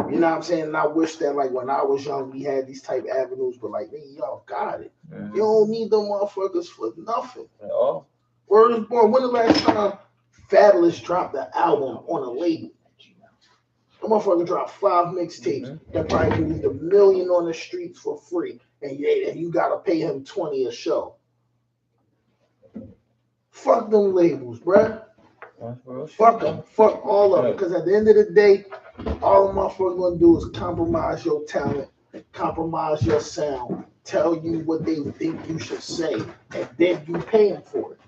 You know what I'm saying? And I wish that like when I was young we had these type avenues, but like y'all got it. You don't need them motherfuckers for nothing. At all. Word is born. When the last time Fabulous dropped the album on a label? The motherfucker dropped 5 mixtapes that probably moved $1 million on the streets for free, and you gotta pay him $20 a show. Fuck them labels, bruh. Fuck them. Fuck all of them. Because at the end of the day, all the motherfuckers gonna do is compromise your talent, compromise your sound, tell you what they think you should say, and then you pay them for it.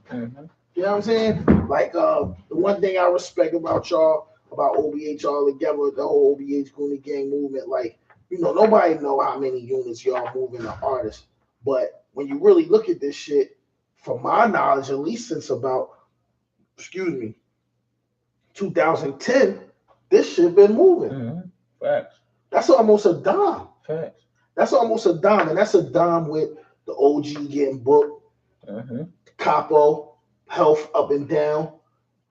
You know what I'm saying? Like the one thing I respect about y'all, about OBH all together, the whole OBH Goonie Gang movement, like, nobody know how many units y'all moving to artists. But when you really look at this shit, from my knowledge, at least since about, 2010, this shit been moving. Facts. That's almost a dime. Facts. That's almost a dime. And that's a dime with the OG getting booked, Capo, Health up and down,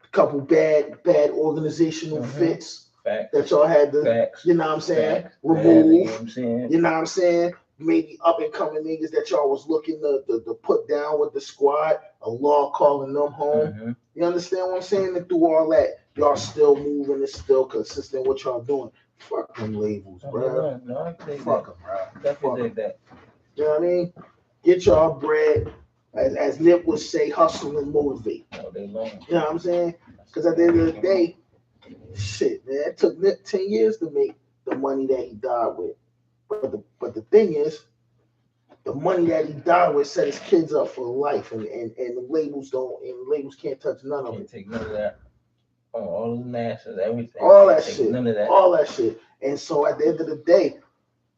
a couple bad organizational fits that y'all had to, you know what I'm saying, remove. You know what I'm saying? Maybe up and coming niggas that y'all was looking to put down with the squad, a law calling them home. You understand what I'm saying? And through all that, y'all still moving and still consistent with y'all doing. Fuck them labels, bro. No, I think fuck them, bro. Definitely think that. You know what I mean? Get y'all bread. As Nip would say, hustle and motivate. All day long. You know what I'm saying? Because at the end of the day, shit, man, it took Nip 10 years to make the money that he died with. But the thing is, the money that he died with set his kids up for life, and the labels can't touch none of Can't it. take none of that. Oh, all the masters, everything. All that Can't take shit. None of that. All that shit. And so at the end of the day,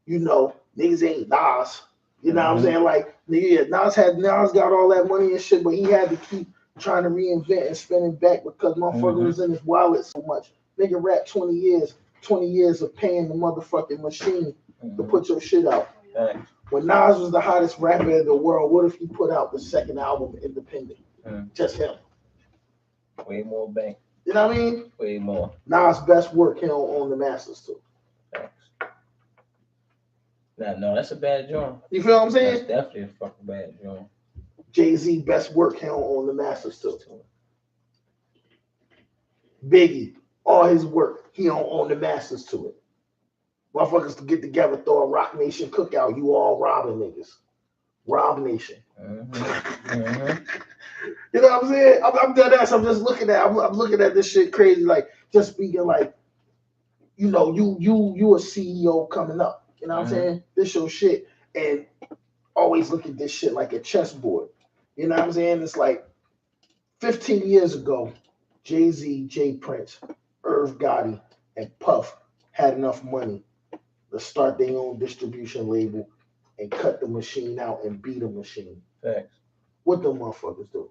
you know, niggas ain't Nas. You know what I'm saying? Like, nigga, Nas got all that money and shit, but he had to keep trying to reinvent and spending back because motherfucker was in his wallet so much. Nigga rap 20 years of paying the motherfucking machine to put your shit out. Thanks. When Nas was the hottest rapper in the world, what if he put out the second album independent? Just him. Way more bank. You know what I mean? Way more. Nas' best work, he don't own the masters too. Thanks. No, that's a bad joint. You feel what I'm saying? That's definitely a fucking bad joint. Jay-Z, best work, he don't own the masters too. Biggie, all his work, he don't own the masters to it. Motherfuckers to get together, throw a Rock Nation cookout, you all robbing niggas. Rob Nation. You know what I'm saying? I'm dead ass. I'm just looking at. I'm looking at this shit crazy. Like just speaking like, you know, you a CEO coming up. You know what I'm saying? This your shit, and always look at this shit like a chessboard. You know what I'm saying? It's like 15 years ago, Jay-Z, Jay Prince, Irv Gotti, and Puff had enough money to start their own distribution label and cut the machine out and beat the machine. Facts. What them motherfuckers do?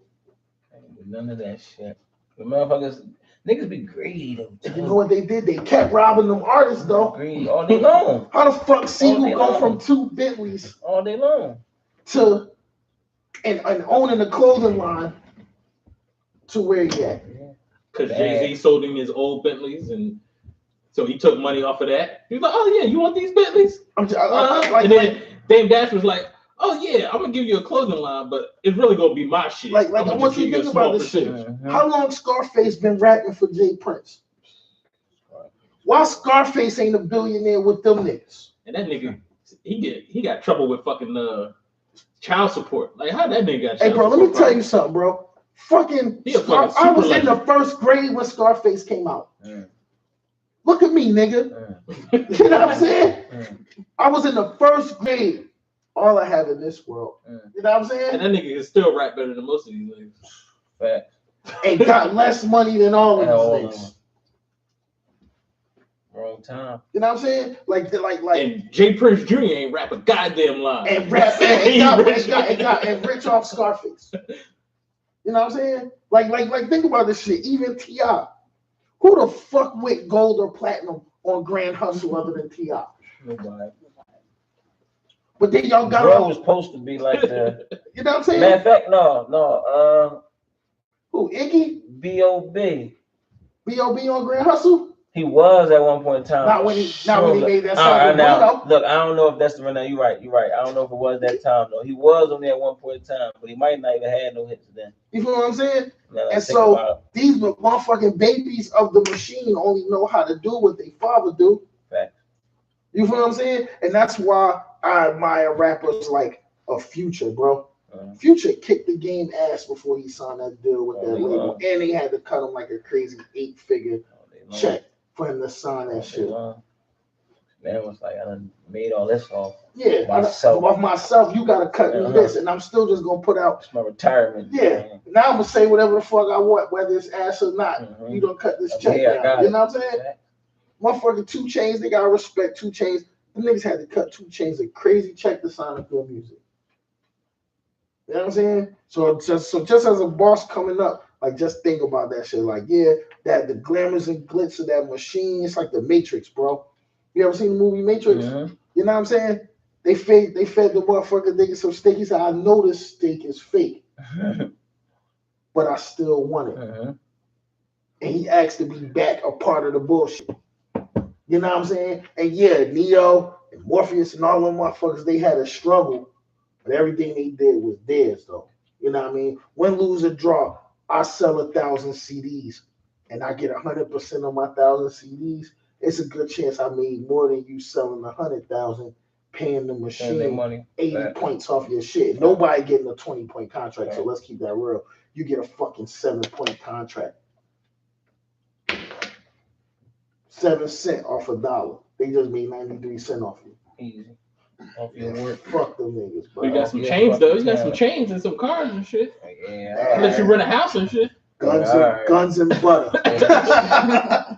Ain't do none of that shit. The motherfuckers, niggas be greedy though. You know what they did? They kept robbing them artists though. Greedy all day long. How the fuck Siegel day go long. from 2 Bentleys All day long. to and owning a clothing line to where he at? Because Jay-Z sold him his old Bentleys, and so he took money off of that. He was like, "Oh yeah, you want these Bentleys?" And then Dame Dash was like, "Oh yeah, I'm gonna give you a clothing line, but it's really gonna be my shit." Like I want you to think about this shit. How long Scarface been rapping for Jay Prince? Why Scarface ain't a billionaire with them niggas? And that nigga, he got trouble with fucking child support. Like how that nigga got? Hey bro, let me tell you something, bro. Fucking, I was in the 1st grade when Scarface came out. Look at me, nigga. You know what I'm saying? I was in the 1st grade. All I have in this world. You know what I'm saying? And that nigga is still rap better than most of these niggas. Fact. And got less money than all of these niggas. Wrong time. You know what I'm saying? Like. And Jay Prince Jr. ain't rap a goddamn line. And rap and rich off Scarface. You know what I'm saying? Like think about this shit. Even T.I. Who the fuck with gold or platinum on Grand Hustle other than T.I.? Nobody. But then y'all got Bro was supposed to be like the. You know what I'm saying? Matter of fact, no. Who, Iggy? B.O.B. B.O.B. on Grand Hustle? He was at one point in time. Not when he made that song. Right, now, look, I don't know if that's the one. Now you're right. I don't know if it was that time though. He was on there at one point in time, but he might not even had no hits then. You feel what I'm saying? And so these motherfucking babies of the machine only know how to do what their father do. Fact. You feel what I'm saying? And that's why I admire rappers like a Future, bro. Future kicked the game ass before he signed that deal with that label, and they had to cut him like a crazy 8-figure check for him to sign that shit. Man was like, I done made all this off. Yeah, off myself. You gotta cut me this, and I'm still just gonna put out. It's my retirement. Yeah. Man. Now I'm gonna say whatever the fuck I want, whether it's ass or not. You don't cut this check down. You know what I'm saying? Motherfucking 2 Chainz, they gotta respect 2 Chainz. The niggas had to cut 2 Chainz a crazy check to sign up their music. You know what I'm saying? So just as a boss coming up, like just think about that shit. Like, yeah, that the glamours and glitz of that machine, it's like the Matrix, bro. You ever seen the movie Matrix? You know what I'm saying? They fed the motherfucker nigga some steak. He said, I know this steak is fake, but I still want it. And he asked to be back a part of the bullshit. You know what I'm saying? And yeah, Neo and Morpheus and all them motherfuckers, they had a struggle, but everything they did was theirs, though. You know what I mean? Win, lose, or draw, I sell 1,000 CDs and I get 100% of my 1,000 CDs. It's a good chance I made more than you selling 100,000 paying the machine their money 80 back. points off your shit. Nobody getting a 20-point contract, so let's keep that real. You get a fucking 7-point contract. 7 cents off $1. They just made 93 cents off you. Easy. Off your work. Fuck them niggas, bro. You got some chains though. You got some chains and some cars and shit. Yeah. Unless you rent a house and shit. Guns and butter.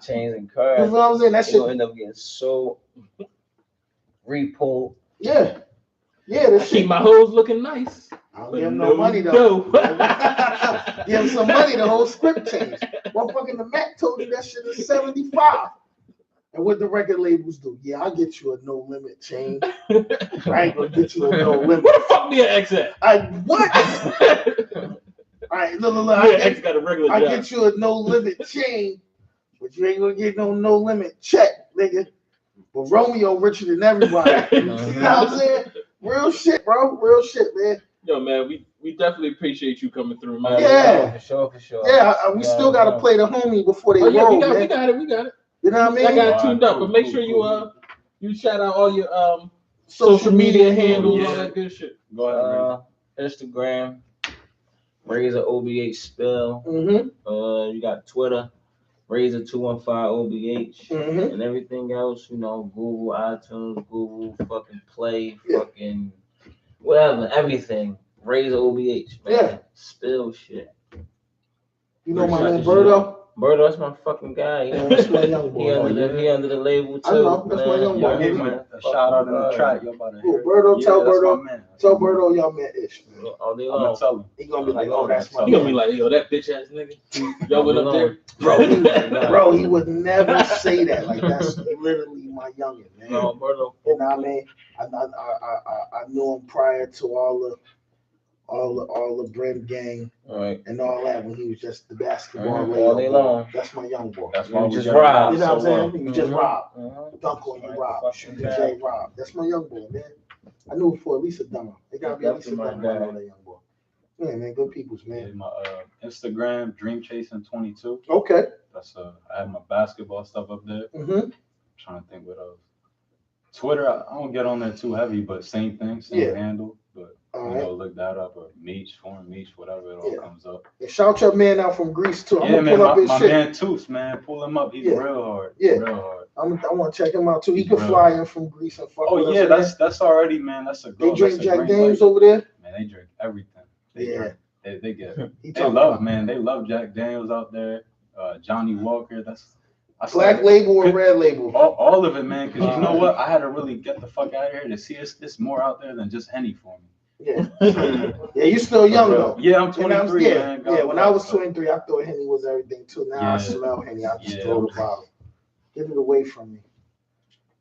Chains and cars. You know what I'm saying? That shit You'll end up getting so repo. Yeah. Yeah, that I shit. keep my hoes looking nice. I don't give him no money though. Give him some money, the whole script changed. Motherfucking the Mac told you that shit is 75. And what the record labels do? Yeah, I'll get you a no limit chain. I ain't gonna get you a no limit. Where the fuck be an X at? What? All right, look. X got a regular I job. get you a no limit chain, but you ain't gonna get no limit check, nigga. But Romeo richer than everybody. You know what I'm saying? Real shit, bro. Real shit, man. Yo, man, we definitely appreciate you coming through, man. Yeah. For sure. Yeah, we still gotta play the homie before they roll, we man. got it. You know what I mean? I got it tuned up, but make sure you shout out all your social media handles, all that good shit. Go ahead. Instagram, Razor OBH Spell. Mm-hmm. You got Twitter, Razor 215 OBH, Mm-hmm. and everything else. Google, iTunes, Google, fucking Play, fucking whatever, everything. Razor OBH, man. Yeah. Spill shit. You know my man Birdo? Birdo, that's my fucking guy. Yeah, that's my young boy. He under the label too. I know, that's my young boy. Y'all gave him a shout out in the track. Y'all about to hear. Birdo, tell that's Birdo. my man. Tell Birdo y'all met Ish. All day I'm gonna long. tell him. He gonna be like, oh, that's my You gonna be man. like, yo, that bitch ass nigga. Y'all went up there. Bro, he would never say that. Like, that's literally my youngin', man. No, Birdo. You know what I mean? I knew him prior to all the Brent gang Right. and all that when he was just the basketball All day long. That's my young boy. That's why You we just got robbed. You know what I'm saying? So, You just rob. Mhm. Dunk on you, rob. Fucking Shoot J, rob. That's my young boy, man. I knew it for at least a demo. It gotta be at least a Definitely demo. my I know that young boy. Yeah, man, good peoples, Yeah, man. my Instagram, Dream Chasing 22. Okay. That's I have my basketball stuff up there. Mm-hmm. Trying to think what else. Twitter, I don't get on there too heavy, but same thing, same handle. But All right. look that up or Meech, Foreign Meech, whatever, it all comes up. And shout your man out from Greece too. I'm Yeah, gonna man, pull up his my shit. man Toots, man, pull him up. He's real hard. Yeah. Real hard. I want to check him out too. He could fly in from Greece and fuck with Oh yeah, us. that's already, man. That's a They girl. drink that's a Jack green Daniels light. over there. Man, they drink everything. They Yeah. drink. They get. He They talking love, about man. They love Jack Daniels out there. Johnny Walker. Black label or red label. All of it, man. Because you know what? I had to really get the fuck out of here to see it's more out there than just Henny for me. Yeah. Yeah, you still young though. Yeah, I'm 23, man. Yeah, when I was 23, I thought Henny was everything too. Now I smell Henny. I just throw the bottle. Get it away from me.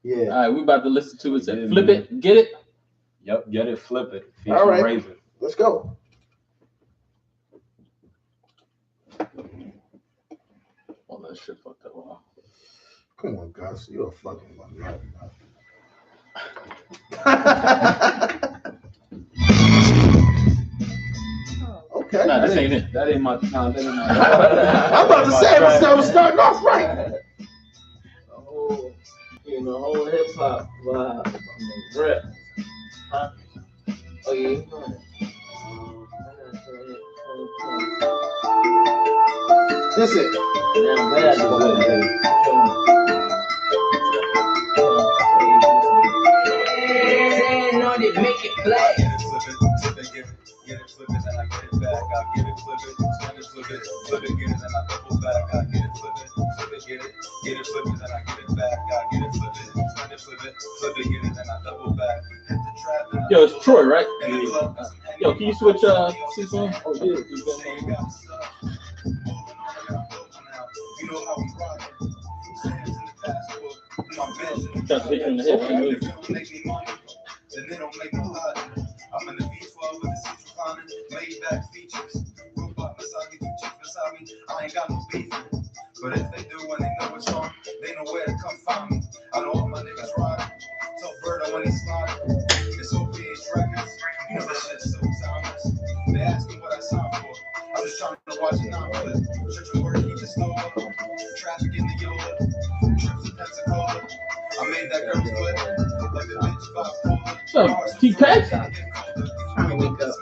Yeah. All right, we about to listen to it. Say, flip it, get it. Yep, get it, flip it. All right. Razor. Let's go. Oh, that shit fucked up. Wow. Come on, guys. You're a fucking nut. Okay. Nah, this ain't it. That ain't my. Nah, that ain't my. I'm about to say I was starting off right. The whole hip hop vibe, rap. Huh? Oh yeah. Listen. Now bad on it, make it black. Get it, flip it, then I get it back. I get it, flip it, spin it, flip it, get it, then I double back. I get it, flip it, get it, flip it, then I get it back. I get it, flip it, spin it, flip it, get it, then I double back. Hit the trap. Yo, it's Troy, right? Yo, can you switch seats on? Oh yeah. You know how we rock it. Got the hit in the head. Then they don't make no hiding. I'm in the V12 with the seats reclining, laid back features. Robot beside me, do chips beside me. I ain't got no beef. But if they do and they know it's wrong, they know where to come find me. I know all my niggas riding. Tell Birdo when he's sliding. It's OBH records. You know that shit's so timeless. They ask me what I signed for. I'm just trying to watch it now. Church and work, keep it slow up. Traffic in the Yola. Trips to Pensacola. I made that girl split. Like a bitch 5 4. So, keep packs? Trying to wake up.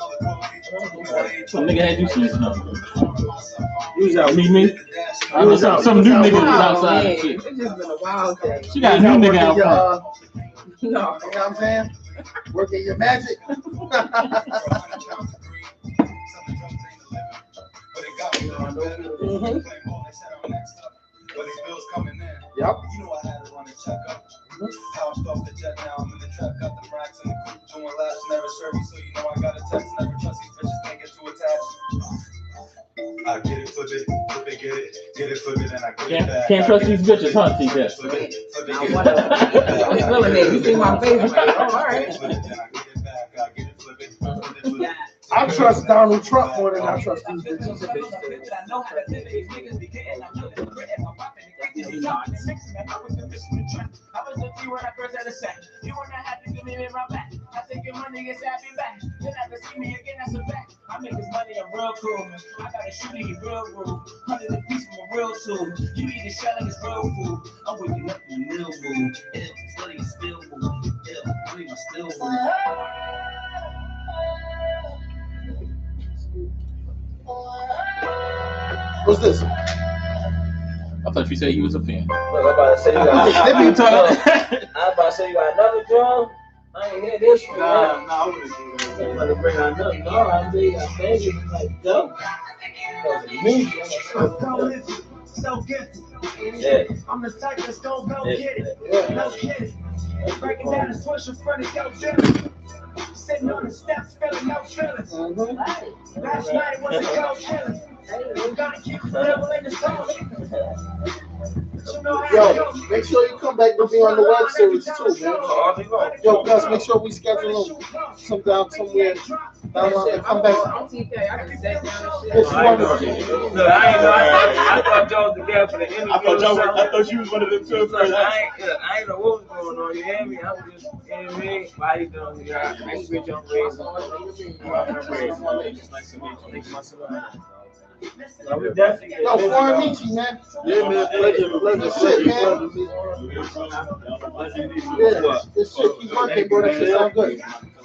Some nigga had you sleeping up. You was out. Me? Some new nigga was outside and shit. It's just been a wild day. She got a new nigga out front. No. You know what I'm saying? Working your magic. Yep. You know I had to run a checkup. Pounced off the jet, now I'm in the trap. Got the racks in the coupe, doing laps, never serve me. So you know I got a text, never trust these bitches, can't get too attached. I get it, flip it, get it, flip it, and I get it back. Can't trust these bitches, huh, TJ? Flip it, Now, what up? I'm feeling it. You see my face? Like, oh, all right. flip it, then I get it back. I get it, flip it, flip it, flip it. I trust Donald Trump more than I trust these bitches. I was with you when I first had a sack. You were not happy to me in my back. I take your money and stab you back. You'll never see me again, that's a fact. I make this money, I'm real cool, man. I got a shooting in real room. 100 a piece from a real tool. You eat the shell like it's real food. I'm waking up in the middle mood. Ew, studying still move. Ew, I'm still move. What's this? I thought you said you was a fan. Look, I'm about to say you got. I'm about to say you got another drum. I ain't hear this one. Nah, I wouldn't do that. I'm about to bring out another. No, I think I think you like dumb. So gifted. Yeah. I'm the type that's gon' go Yeah. get it. No kidding. Breaking down the switch in front of your gym. Sitting on the steps, feeling no feelings. Last night was a cold chilling. You gotta keep the devil in the zone. You know how it Yo, goes. make sure you come back with me on the web series too, man. Yo, Gus, make sure we schedule them some down somewhere. Down on the come back. I'm TK. I can sit down and shit. It's wonderful. Look, I ain't know. I thought y'all was together for the interview. I thought you was one of them two. Look, I ain't know what was going on. You hear me? I was just, you know what I mean? How you doing? Yeah, nice to meet you. I'm Razor. Nice to meet you. We definitely get Yo, Foreign Michi, man. Yeah, man. Pleasure. Shit, man. Yeah, this shit keep working, bro. That shit sound good.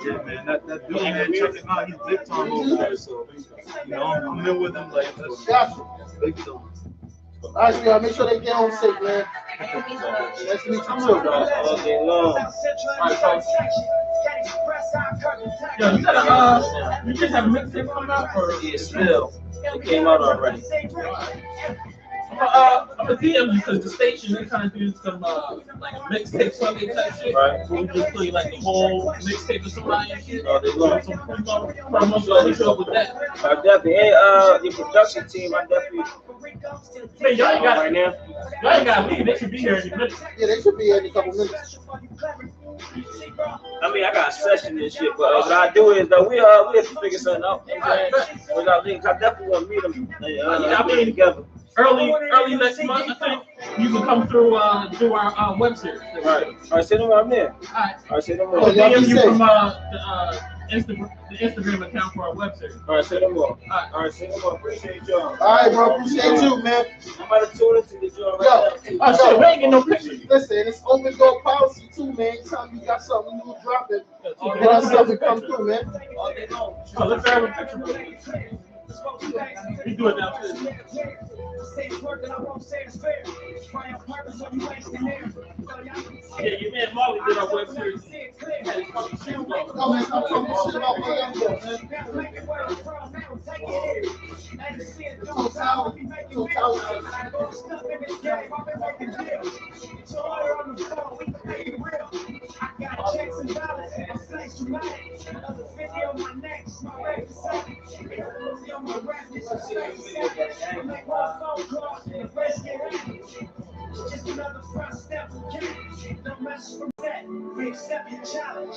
Yeah, man. That dude, man, check him out. He's big time over there. So, you know, I'm in with him. Like, that's Gotcha. big time. All right, so y'all make sure they get home safe, man. Nice to meet you too, bro. all day long. Yo, you just have a mixtape coming out or? Yeah, still. It came out already. I'm a DM you because the station they kind of do some like a mixtape Sunday type shit. Right. We just play like the whole mixtape of somebody and shit. Oh, they love some promotion show with that. I definitely, hey, your production team, I definitely. Man, y'all ain't got right now. Y'all ain't got to leave. They should be here in a minute. Yeah, they should be here in a couple minutes. I mean, I got a session and shit, but what I do is though we have to figure something out. You know what I'm saying? Without links, I definitely want to meet them. I mean, together. Early next month, I think you can come through do our web series. Right. All right, say them I'm there. All right, Say them Oh, more. y'all be DM you safe. from the Instagram account for our web series. All right, say them more. All right, say them more. Appreciate y'all. All right, bro. Appreciate you, man. I'm about to tune into the joint Yo, right now. Oh shit, we ain't getting no pictures. Listen, it's open door policy too, man. Anytime you got something new, drop it. Get us something come through, man. Oh, let's have a picture. We do it downstairs. Yeah, your man Molly did our web series. No, man, I'm talking shit about my young boy, man. Just another front step, no message from that. We accept your challenge.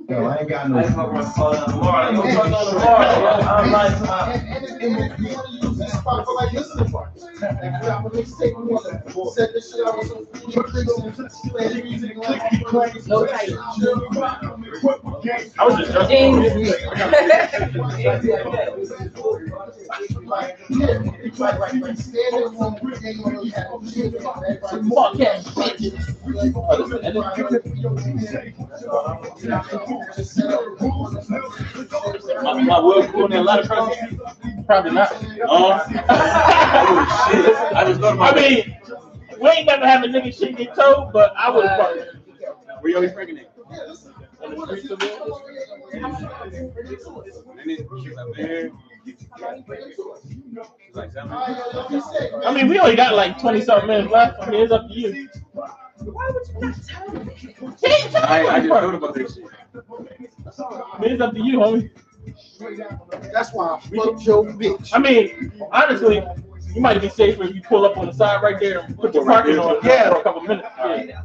Yo, I ain't got no. I'm I was just my will doing a lot of presents? Probably not. I just thought about it. We ain't never have a nigga shit get told, but I would probably. Where you always bringing it? On the streets of it? I mean, we only got like 20-something minutes left. I mean, it's up to you. Why would you not tell me? I just thought about this shit. I mean, it's up to you, homie. That's why I fucked your bitch. I mean, honestly, you might be safer if you pull up on the side right there and put your parking on for a couple minutes. Yeah.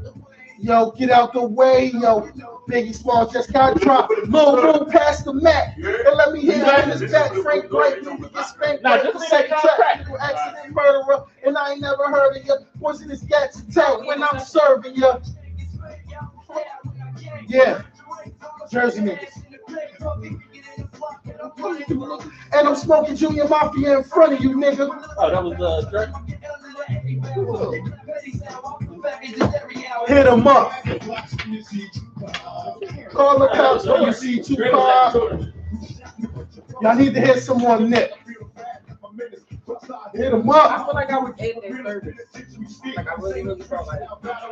Yo, get out the way, yo. Biggie Small just got dropped. Little past the mat. And let me hear this back. Frank Bright, you get spanked. Nah, just say track. You accident murderer. And I ain't never heard of you. Poisonous gas attack when I'm serving you. Yeah. Jersey niggas. And I'm smoking Junior Mafia in front of you, nigga. Oh, that was Drake. Hit him up. Call the cops when you see Tupac. Y'all need to hit some more Nip. Hit him up. I feel like I was in their service. Like I really felt like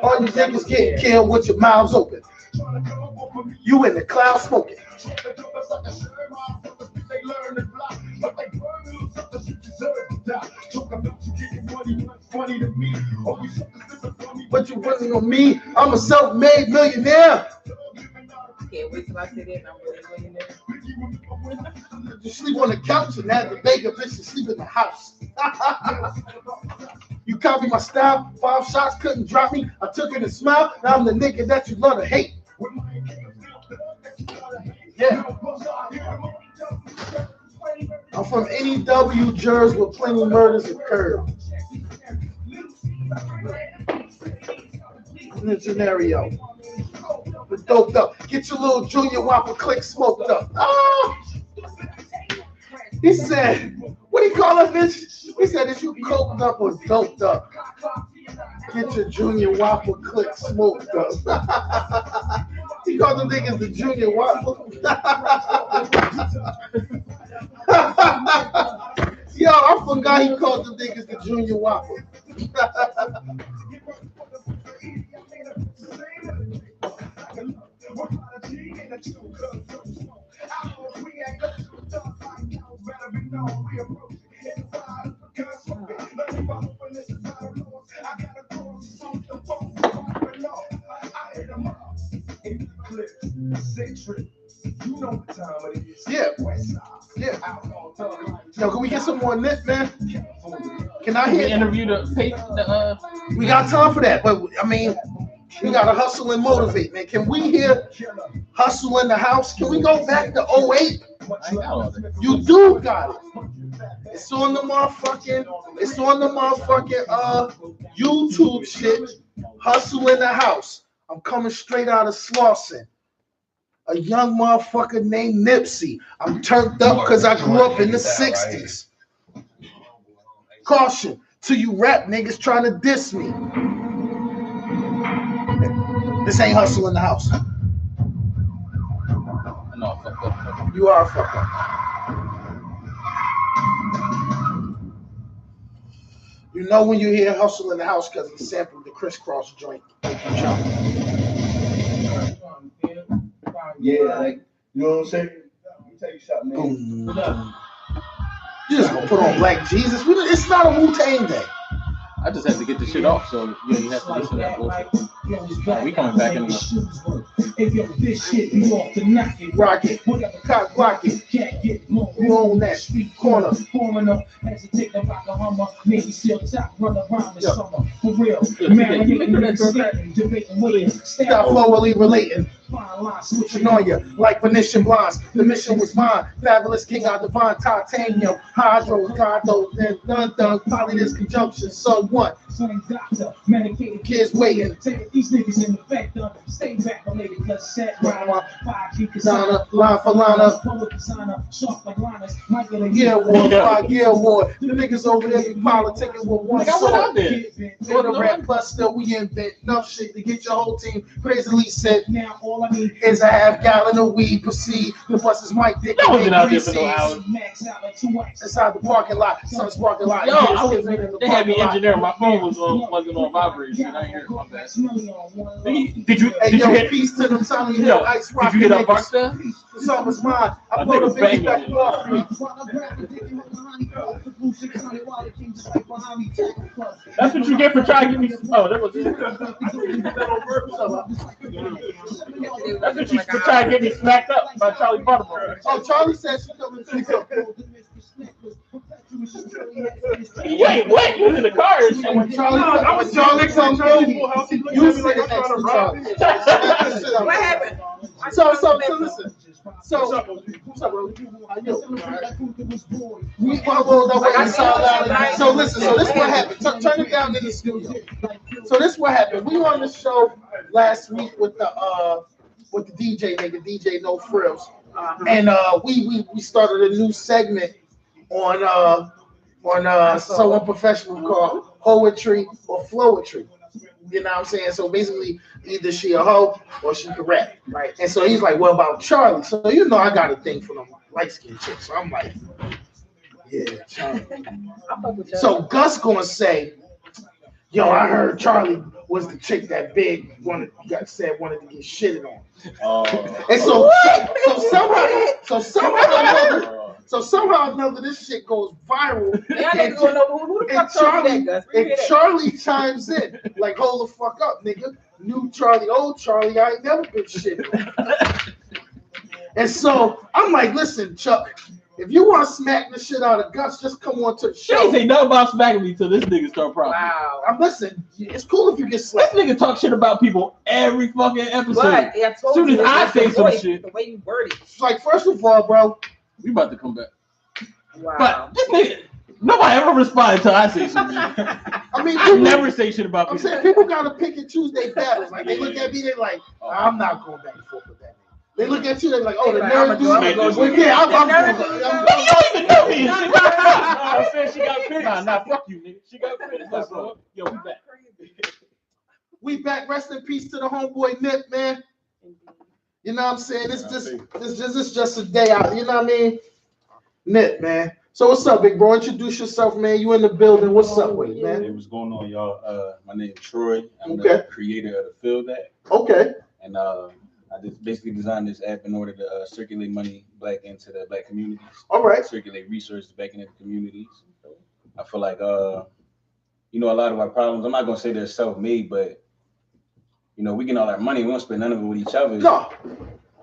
All you niggas getting killed with your mouths open. You in the cloud smoking. But you running on me? I'm a self-made millionaire. can't wait till I sit in and I'm really millionaire. You sleep on the couch and have the bigger bitch to sleep in the house. You copy my style, 5 shots couldn't drop me. I took it and smiled. Now I'm the nigga that you love to hate. Yeah. I'm from NEW, Jersey, where plenty of murders occurred. In the scenario. But doped up. Get your little Junior Whopper click smoked up. Oh! He said, what do you call it, bitch? He said, is you coked up or doped up? Get your Junior Whopper click smoked up. He called them niggas the Junior Whopper. Yo, I forgot he called them niggas the Junior Whopper. Yeah. Yeah. Yo, can we get some more nip, man? Can I hear? Interview the We got time for that, but I mean, we gotta hustle and motivate, man. Can we hear Hustle in the House? Can we go back to 08? You do got it. It's on the motherfucking YouTube shit. Hustle in the House. I'm coming straight out of Slauson. A young motherfucker named Nipsey. I'm turned up because I grew up in the 60s. Caution to you rap niggas trying to diss me. This ain't Hustle in the House. No, fuck up. You are a fuck up. You know when you hear Hustle in the House because he sampled the crisscross joint. Yeah, like, you know what I'm saying? Let me tell you something, man. Boom. You just gonna put on Black Jesus. It's not a Wu-Tang day. I just had to get the shit off, so yeah, you have to listen to that bullshit. We coming back in the rock it, cock block it, you own that street corner. Stop forwardly relating. Switching on you like Venetian blinds. The mission was mine. Fabulous king of divine titanium. Hydro, Gondo, then dun probably this conjunction. So what? Kids waiting. These niggas in effect. Stay back, related, cause set line for line. Yeah, war, 5-year war. The niggas over there be politicking with one sword. For the rap plus still we invent enough shit to get your whole team crazily set. Now all I need is a half-gallon of weed. Proceed. The buses might dick. That wasn't out there for no hours. Inside the parking lot. Sun's parking lot. Yo, they had me engineering. My phone wasn't on vibration. I ain't hear it. My bad. Did you hit peace to them telling you yo, did you hit up Barksdale? The song was mine. I brought a baby back off me. That's what you get for trying to get me. Oh, that was it. That's what you for trying to get me smacked up by Charlie Baltimore. Oh, Charlie said she coming to pick up. Wait, you was in the car and shit. When Charlie comes through, you sit next to Charlie. What happened? So listen. So listen. So this what happened. Turn it down in the studio. So this what happened. We on the show last week with the DJ nigga, DJ No Frills, and we started a new segment on so unprofessional called Poetry or Flowetry. You know what I'm saying? So basically, either she a hoe or she can rap, right? And so he's like, "What about Charlie?" So I got a thing for them light skinned chicks. So I'm like, "Yeah, Charlie." So Gus gonna say, "Yo, I heard Charlie was the chick that Big wanted to get shitted on." And so somehow or another, this shit goes viral. And Charlie chimes in, like, hold the fuck up, nigga. New Charlie, old Charlie, I ain't never been shit on. And so I'm like, listen, Chuck, if you want to smack the shit out of Gus, just come on to the show. She ain't say nothing about smacking me till this nigga start problems. Wow. Listen, it's cool if you get slapped. This nigga talk shit about people every fucking episode. But as soon as I say some shit. The way you word it. Like, first of all, bro. We about to come back. Wow. But this nigga, nobody ever responded until I say something. I mean, I never say shit about people. people. I'm saying people gotta pick and choose their battles. Like, they look at me, they're like, I'm not going back and forth with that. They look at you, they're like, oh, the nerd dude. I said she got pissed. Nah, fuck you, nigga. She got pissed. Yo, we back. We back. Rest in peace to the homeboy Nip, man. You know what I'm saying? This is just a day out. You know what I mean? Nip, man. So what's up, big bro? Introduce yourself, man. You in the building. What's up with you, man? Hey, what's going on, y'all? My name is Troy. I'm the creator of the Field App. Okay. And I just basically designed this app in order to circulate money back into the black communities. All right. Circulate resources back into the communities. I feel like, a lot of our problems, I'm not going to say they're self-made, but, we get all our money, we don't spend none of it with each other. No.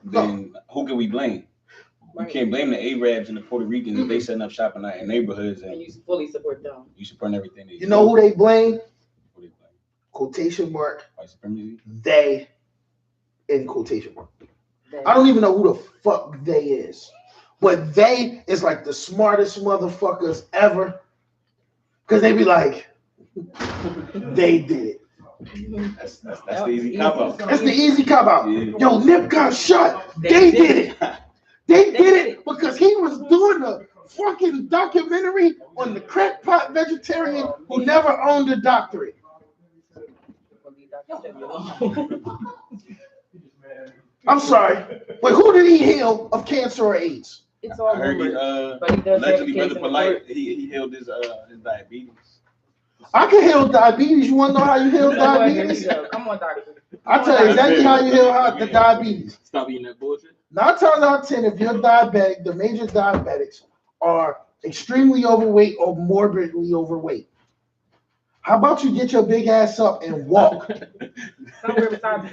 Then who can we blame? You can't blame the Arabs and the Puerto Ricans if they setting up shop in our neighborhoods and you fully support them. You support everything. You know who they blame? Who they blame? Quotation mark. White supremacy. They in quotation mark. I don't even know who the fuck they is, but they is like the smartest motherfuckers ever. Cause they be like, they did it. That's the easy cop out. That's the easy cop out. Yeah. Yo, Nip got shot. They did it. They did it because he was doing a fucking documentary on the crackpot vegetarian who never owned a doctorate. I'm sorry. Wait, who did he heal of cancer or AIDS? It's all I heard allegedly Brother Polite, he healed his diabetes. I can heal diabetes. You want to know how you heal diabetes? Come on, doctor. I'll tell you exactly how you heal the diabetes. Stop eating that bullshit. 9 times out of 10, if you're diabetic, the major diabetics are extremely overweight or morbidly overweight. How about you get your big ass up and walk? And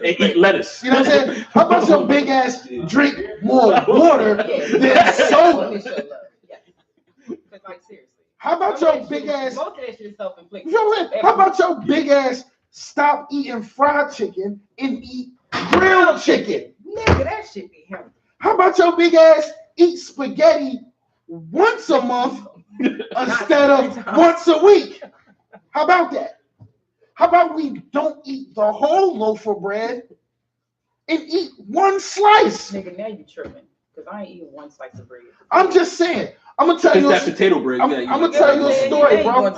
eat lettuce. You know what I'm saying? How about your big ass drink more water than soda? Like seriously. How about your big ass? Most of that shit is self-inflicted. You know what I'm saying? How about your big ass stop eating fried chicken and eat grilled chicken? Nigga, that shit be healthy. How about your big ass eat spaghetti once a month instead of once a week? How about that? How about we don't eat the whole loaf of bread and eat one slice? Nigga, now you tripping. Because I ain't eating one slice of bread. I'm just saying. I'm gonna tell you that potato bread. I'm gonna tell you a story, bro.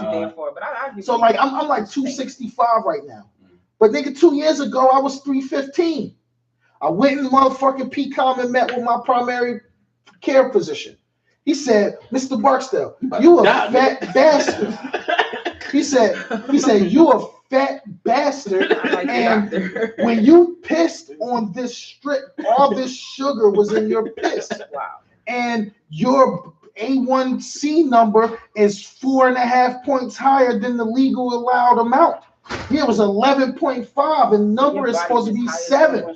So like I'm like 265 right now. But nigga, 2 years ago I was 315. I went in motherfucking PCOM and met with my primary care physician. He said, Mr. Barksdale, you a fat bastard. He said, you a fat bastard. And when you pissed on this strip, all this sugar was in your piss. Wow. And your A1C number is 4.5 points higher than the legal allowed amount. Here it was 11.5, and number is supposed to be 7.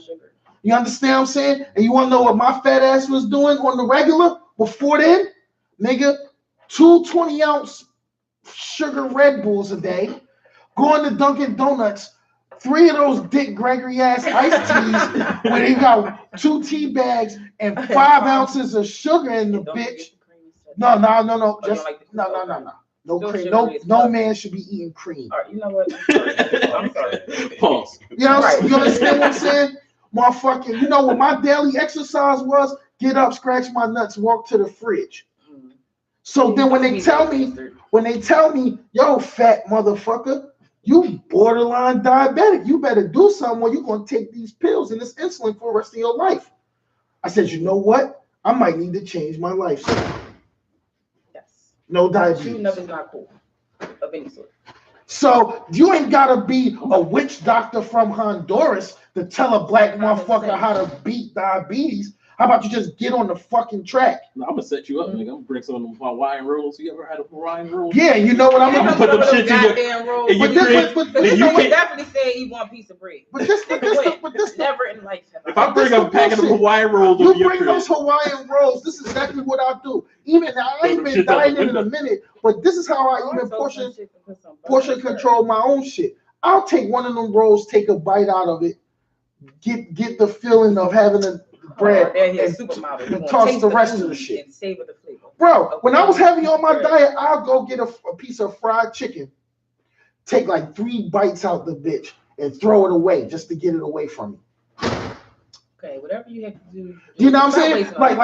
You understand what I'm saying? And you want to know what my fat ass was doing on the regular before then? Nigga, 2 20-ounce sugar Red Bulls a day, going to Dunkin' Donuts, 3 of those Dick Gregory ass iced teas where they got 2 tea bags and 5 ounces of sugar in the bitch. No. Just no. No cream. No man should be eating cream. All right, you know what? I'm sorry. Pause. You understand what I'm saying? Motherfucking, you know what my daily exercise was? Get up, scratch my nuts, walk to the fridge. So then when they tell me, yo, fat motherfucker, you borderline diabetic, you better do something or you're going to take these pills and this insulin for the rest of your life. I said, you know what? I might need to change my lifestyle. Yes. No diabetes. Shooting up is not cool of any sort. So you ain't got to be a witch doctor from Honduras to tell a black motherfucker how to beat diabetes. How about you just get on the fucking track? No, I'm gonna set you up, nigga. I'm gonna bring some of them Hawaiian rolls. You ever had a Hawaiian roll? Yeah, you know what I'm gonna put them shit in your But you know what? Definitely say eat one piece of bread. But this never in life. If I bring a packet of Hawaiian rolls, you bring those Hawaiian rolls. This is exactly what I do. Even I ain't been dieting in a minute, but this is how I even portion control my own shit. I'll take one of them rolls, take a bite out of it, get the feeling of having a bread and toss the rest of the shit. Bro, when I was heavy on my diet, I'll go get a piece of fried chicken, take like 3 bites out the bitch, and throw it away just to get it away from me. Okay, whatever you have to do. You know what I'm saying? Don't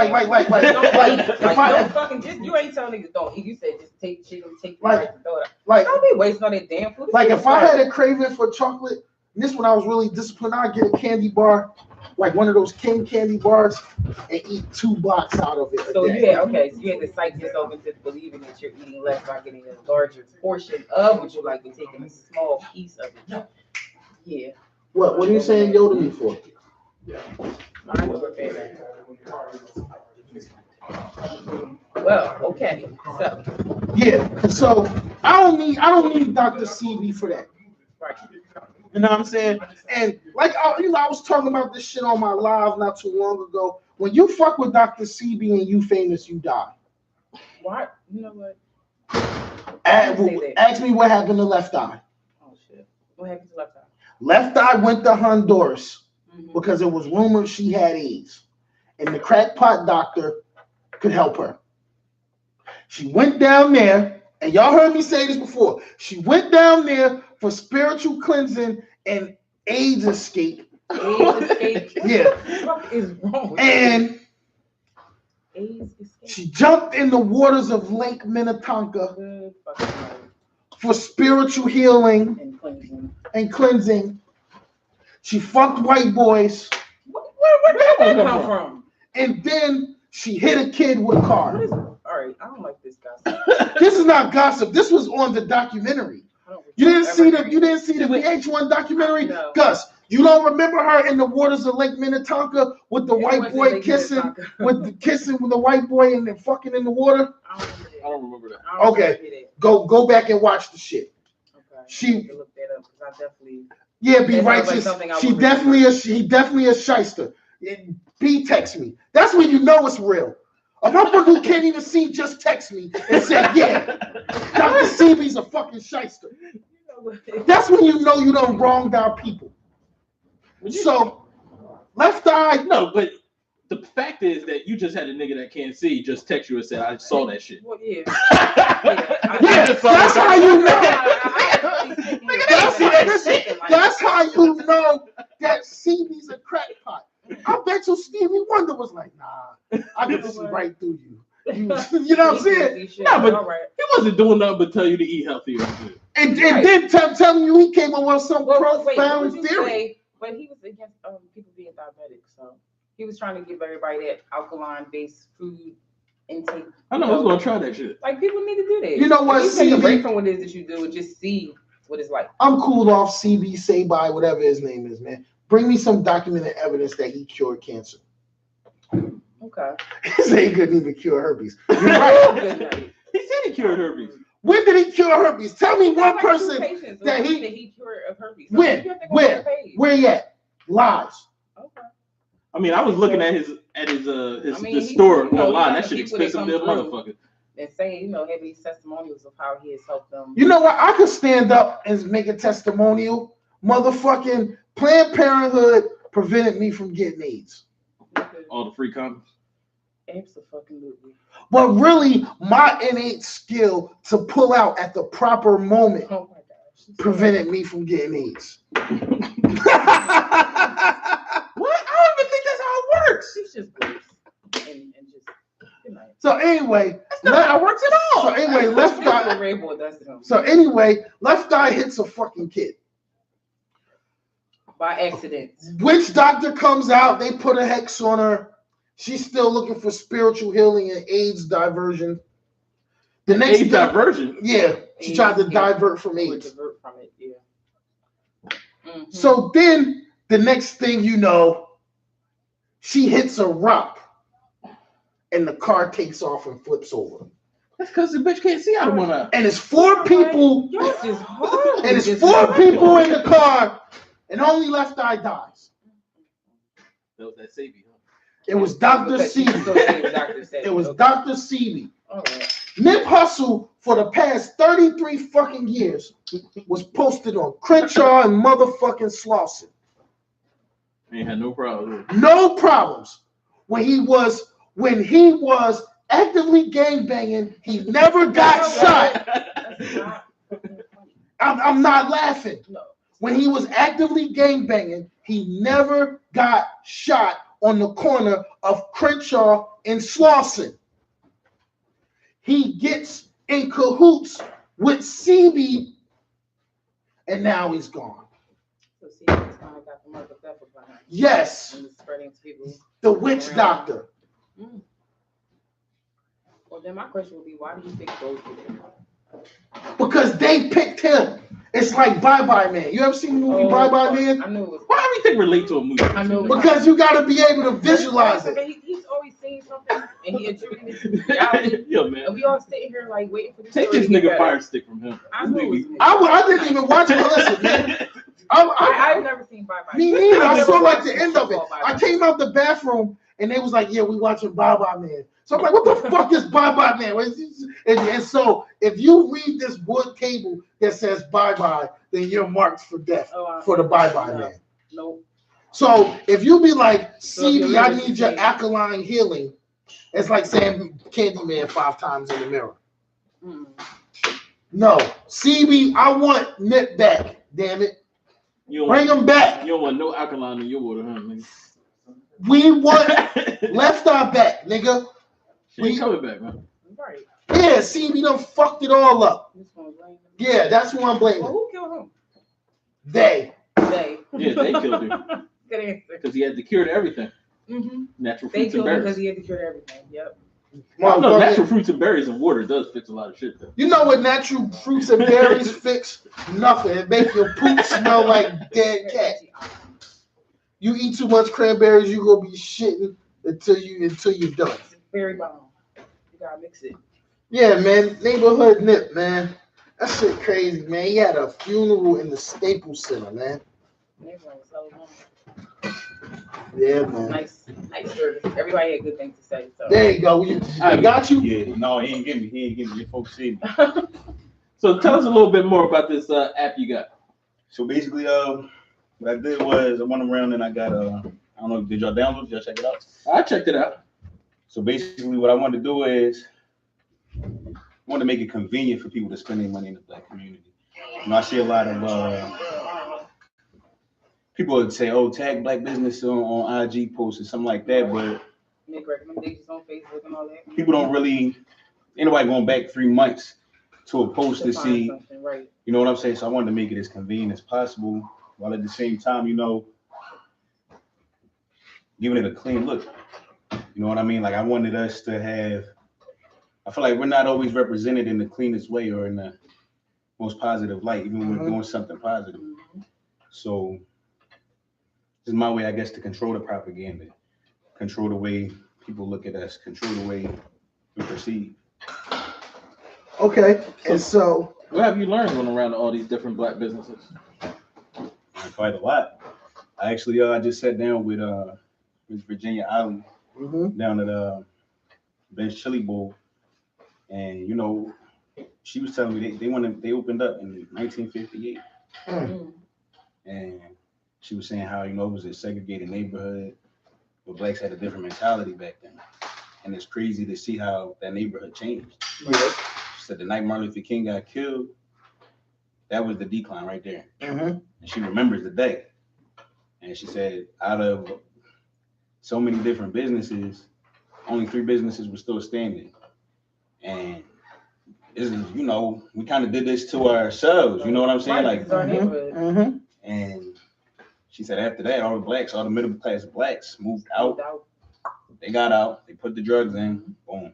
fucking just, you ain't telling niggas don't eat. You said just take shit and take right and throw it out. Like, don't be wasting all that damn food. Like if I had a craving for chocolate, this when I was really disciplined, I'd get a candy bar, like one of those King candy bars, and eat 2 blocks out of it. So you had to psych yourself into believing that you're eating less by getting a larger portion of what you like and taking a small piece of it. Yeah. What are you saying yo to me for? Well, okay. So yeah. So I don't need Dr. CB for that. Right. You know what I'm saying? And like I was talking about this shit on my live not too long ago. When you fuck with Dr. CB and you famous, you die. What? You know what? Ask me what happened to Left Eye. Oh shit. What happened to Left Eye? Left Eye went to Honduras because it was rumored she had AIDS. And the crackpot doctor could help her. She went down there, and y'all heard me say this before. She went down there for spiritual cleansing and AIDS escape. AIDS escape? Yeah. What is wrong with and AIDS escape? She jumped in the waters of Lake Minnetonka for spiritual healing and cleansing. She fucked white boys. Where did that come from? And then she hit a kid with a car. All right, I don't like this gossip. This is not gossip. This was on the documentary. You didn't see the VH1 documentary? No. Gus, you don't remember her in the waters of Lake Minnetonka with the white boy kissing with the white boy and then fucking in the water? I don't remember that. Okay. Go back and watch the shit. Okay. She look that up because I definitely. Yeah, be righteous. Like he definitely a shyster. B text me. That's when you know it's real. A motherfucker who can't even see just text me and say, yeah, Dr. CB's a fucking shyster. That's when you know you done wronged our people. So, Left Eye. No, but the fact is that you just had a nigga that can't see just text you and said, I saw that shit. Well, yeah. That's how you know. That's how you know that CB's a crackpot. I bet you Stevie Wonder was like, nah, I can see right through you. You know what I'm saying? No, but he wasn't doing nothing but tell you to eat healthier. And then telling you he came up with some profound theory. But he was against people being diabetic, so he was trying to give everybody that alkaline-based food intake. I know I was gonna try that shit. Like people need to do that. You know what? You take a break from what it is that you do and just see what it's like. I'm cool off CB Say-By, whatever his name is, man. Bring me some documented evidence that he cured cancer. Okay. He said he couldn't even cure herpes. You're right. He said he cured herpes. When did he cure herpes? Tell me one person that he cured of herpes. So when? Where he at? Lies. Okay. I mean, I was looking at his store online. That shit expensive, little motherfucker. And saying, have these testimonials of how he has helped them. You know what? I could stand up and make a testimonial. Motherfucking Planned Parenthood prevented me from getting AIDS. All the free condoms. Absolutely. But really, my innate skill to pull out at the proper moment prevented me from getting AIDS. What? I don't even think that's how it works. It's just gross. And just good night. So anyway, that's not how it works at all. So anyway, Left Eye hits a fucking kid. By accident. Witch doctor comes out, they put a hex on her. She's still looking for spiritual healing and AIDS diversion. The next AIDS diversion? Yeah. She tried to divert from AIDS. Divert from it, yeah. Mm-hmm. So then the next thing you know, she hits a rock and the car takes off and flips over. That's because the bitch can't see out of one eye. And it's four people. And it's four people in the car, and only Left Eye dies. That was that Sebi, huh? It was Dr. Sebi. It was Dr. Sebi. Nip Hussle for the past 33 fucking years was posted on Crenshaw and motherfucking Slauson. Ain't had no problems. No problems. When he was actively gangbanging, he never got shot. I'm not laughing. No. When he was actively gangbanging, he never got shot on the corner of Crenshaw and Slauson. He gets in cahoots with CB, and now he's gone. So CB's kind of got the mark of death behind him. Yes. And it's spreading to people. The witch doctor. Mm. Well, then my question would be, why do you pick those people? Because they picked him. It's like Bye Bye Man. You ever seen the movie Bye Bye Man? I knew it was. Why do you think relate to a movie? I know because you got to be able to visualize it. He's always saying something, and he attributed it to reality. Yo, man. And we all sitting here like waiting for this. Take this nigga fire stick from him. I knew it was I didn't even watch it. Listen, man. I've never seen Bye Bye. Me neither. I saw like the end of it. I came out the bathroom and they was like, "Yeah, we watching Bye Bye Man." So I'm like, "What the fuck is Bye Bye Man?" And so if you read this wood table that says Bye Bye, then you're marked for death for the Bye Bye Man. Nope. So if you be like, "CB, I need your alkaline healing," it's like saying Candyman 5 times in the mirror. Mm. No, CB, I want Nip back. Damn it. Bring him back. You don't want no alkaline in your water, huh, nigga? We want Left Eye back, nigga. We coming back, man. Right. Yeah, CB done fucked it all up. Yeah, that's who I'm blaming. Well, who killed him? They. They. Yeah, they killed him. Good answer. Because he had the cure to everything. Mm-hmm. Natural they fruits and killed him berries. because he had the cure to everything. Yep. Well, no, natural fruits and berries and water does fix a lot of shit, though. You know what natural fruits and berries fix? Nothing. It makes your poop smell like dead cat. You eat too much cranberries, you gonna be shitting until you're done. It's berry bomb. You gotta mix it. Yeah, man. Neighborhood Nip, man. That shit crazy, man. He had a funeral in the Staples Center, man. Yeah, man. Nice service. Everybody had good things to say. So. There you go. I got you. Yeah, no, he ain't give me. Your folks see me. So tell us a little bit more about this app you got. So basically, what I did was I went around and I got I don't know, did y'all download? Did y'all check it out? I checked it out. So basically, what I wanted to do is I wanted to make it convenient for people to spend their money in the Black community. You know, I see a lot of people would say, "Oh, tag Black business on IG posts or something like that," but make recommendations on Facebook and all that. People don't really. Anybody going back 3 months to a post to see, right. You know what I'm saying? So I wanted to make it as convenient as possible, while at the same time, you know, giving it a clean look. You know what I mean? Like I wanted us to have. I feel like we're not always represented in the cleanest way or in the most positive light, even when we're doing something positive. So this is my way, I guess, to control the propaganda, control the way people look at us, control the way we perceive. Okay, and so what have you learned going around to all these different Black businesses? Quite a lot. I actually, I just sat down with Miss Virginia Ali down at Ben's Chili Bowl, and you know, she was telling me they opened up in 1958, and she was saying how, you know, it was a segregated neighborhood, but Blacks had a different mentality back then, and it's crazy to see how that neighborhood changed. She said the night Martin Luther King got killed, that was the decline right there. And she remembers the day. And she said out of so many different businesses, only 3 businesses were still standing. And this is, you know, we kind of did this to ourselves. You know what I'm saying? Like, and she said after that, all the Blacks, all the middle class Blacks moved out. They got out, they put the drugs in, boom.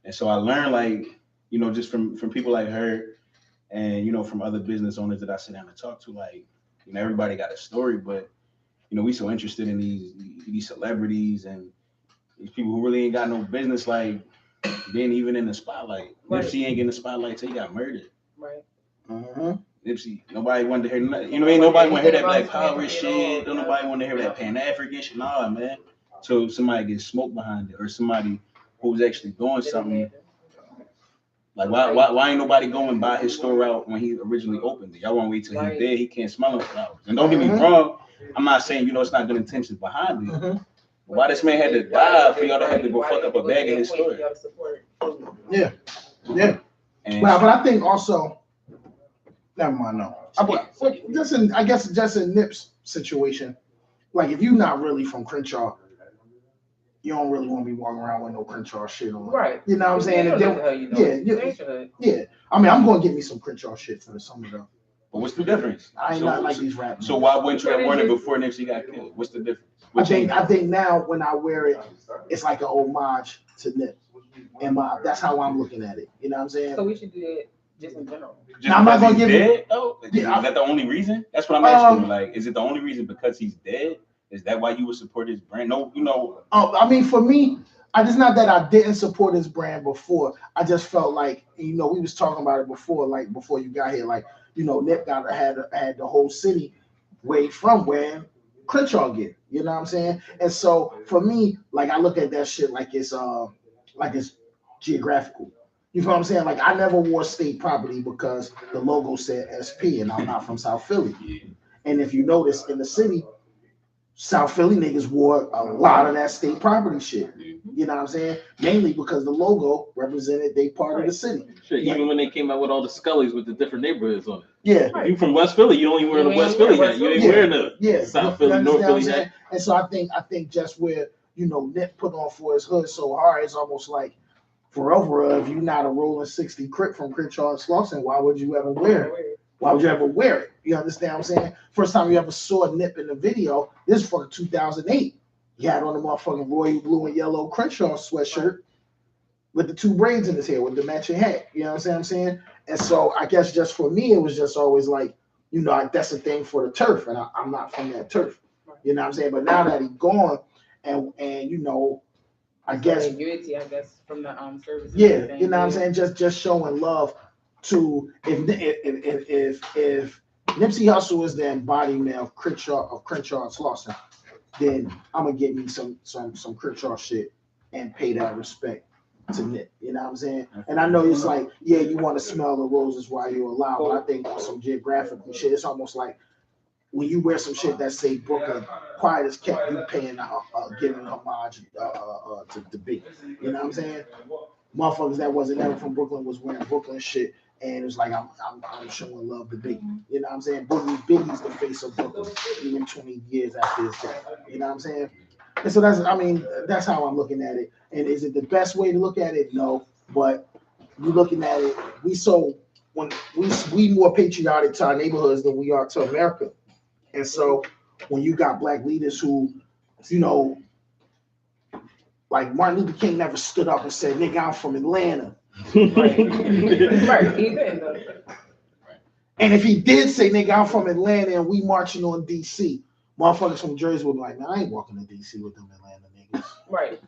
And so I learned, like, you know, just from people like her and, you know, from other business owners that I sit down and talk to, like, you know, everybody got a story, but, you know, we so interested in these celebrities and these people who really ain't got no business, like, being even in the spotlight. Nipsey ain't getting the spotlight till he got murdered. Nipsey, nobody wanted to hear nothing. You know, ain't nobody want to hear that Black Power shit. Don't nobody want to hear that Pan-African shit. Nah, man. So somebody gets smoked behind it, or somebody who's actually doing something. Like, why ain't nobody going by his store out when he originally opened it? Y'all want to wait till he's dead? He can't smell them flowers. And don't get me wrong, I'm not saying, you know, it's not good intentions behind it. But why this man had to die for y'all to have to go fuck up a bag in his store? Yeah. But I think also, never mind, no. I guess just in Nip's situation, like if you're not really from Crenshaw, you don't really want to be walking around with no Crenshaw shit on. Right. You know what I'm saying? Yeah. I mean, I'm going to get me some Crenshaw shit for some of them. But what's the difference? I ain't not like these rappers. So why wouldn't you have worn it before Nipsey got killed? What's the difference? I think now when I wear it, it's like an homage to Nip. And that's how I'm looking at it. You know what I'm saying? So we should do that just in general. Now, I'm not going to give it. Is that the only reason? That's what I'm asking you. Like, is it the only reason because he's dead? Is that why you would support his brand? No, you know. I mean, for me, it's not that I didn't support his brand before. I just felt like, you know, we was talking about it before, like before you got here, like, you know, Nip had the whole city way from where Crenshaw get. You know what I'm saying? And so for me, like I look at that shit like it's geographical. You know what I'm saying? Like I never wore state property because the logo said SP, and I'm not from South Philly. And if you notice in the city, South Philly niggas wore a lot of that state property shit. You know what I'm saying? Mainly because the logo represented they part of the city. Shit, even when they came out with all the Scullys with the different neighborhoods on it. Yeah. If you from West Philly, you only wear the West Philly hat. You ain't wearing the South Philly, North Philly hat. And so I think just where, you know, Nip put on for his hood so hard, it's almost like forever, if you're not a rolling 60 Crip from Crenshaw and Slauson, why would you ever wear it? Why would you ever wear it? You understand what I'm saying? First time you ever saw Nip in the video, this is fucking 2008. He had on the motherfucking royal blue and yellow Crenshaw sweatshirt with the 2 braids in his hair with the matching hat. You know what I'm saying? And so I guess just for me, it was just always like, you know, that's a thing for the turf, and I'm not from that turf. You know what I'm saying? But now that he's gone, and you know, I guess unity, I guess, from the service. Yeah, you know what I'm saying? Just showing love to if Nipsey Hussle is the embodiment of Crenshaw and Slauson, then I'm gonna give me some Crenshaw shit and pay that respect to Nip. You know what I'm saying? And I know it's like, yeah, you want to smell the roses while you're alive, but I think on some geographical shit, it's almost like when you wear some shit that say Brooklyn, quiet as kept, you paying giving homage to the beat. You know what I'm saying? Motherfuckers that wasn't ever from Brooklyn was wearing Brooklyn shit, and it was like I'm showing love to Biggie. You know what I'm saying? Biggie's the face of Brooklyn, even 20 years after his death. You know what I'm saying? And so that's how I'm looking at it. And is it the best way to look at it? No, but you looking at it, we more patriotic to our neighborhoods than we are to America. And so when you got black leaders who, you know, like Martin Luther King never stood up and said, "Nigga, I'm from Atlanta." Right. He didn't. And if he did say, "Nigga, I'm from Atlanta," and we marching on DC, motherfuckers from Jersey would be like, "Man, I ain't walking to DC with them Atlanta niggas." Right.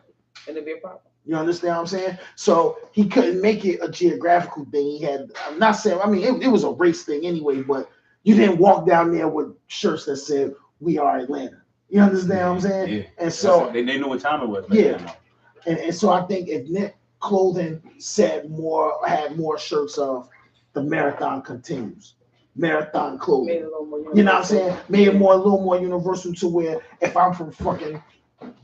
And it'd be a problem. You understand what I'm saying? So he couldn't make it a geographical thing. He had, I'm not saying, I mean, it was a race thing anyway, but you didn't walk down there with shirts that said, "We are Atlanta." You understand what I'm saying? Yeah. And so they knew what time it was. Yeah. And so I think if Nip Clothing had more shirts of the marathon continues, marathon clothing. You know what I'm saying? Made it a little more universal to where if I'm from fucking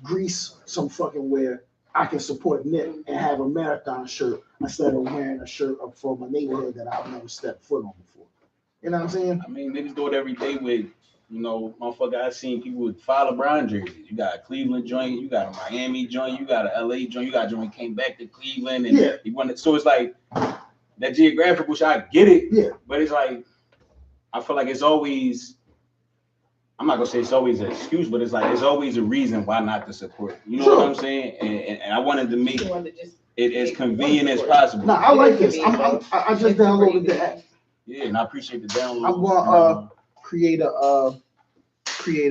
Greece, some fucking where I can support Nip and have a marathon shirt instead of wearing a shirt from a neighborhood that I've never stepped foot on before. You know what I'm saying? I mean, niggas do it every day with, you know, motherfucker, I've seen people with Fire LeBron jerseys. You got a Cleveland joint, you got a Miami joint, you got a LA joint, you got a joint came back to Cleveland and he wanted, so it's like that geographical shit, I get it, but it's like, I feel like it's always, I'm not gonna say it's always an excuse, but it's like, it's always a reason why not to support. You know what I'm saying? And I wanted to make it as convenient as possible. No, I like this. I just downloaded the app. Yeah, and I appreciate the download. I'm gonna create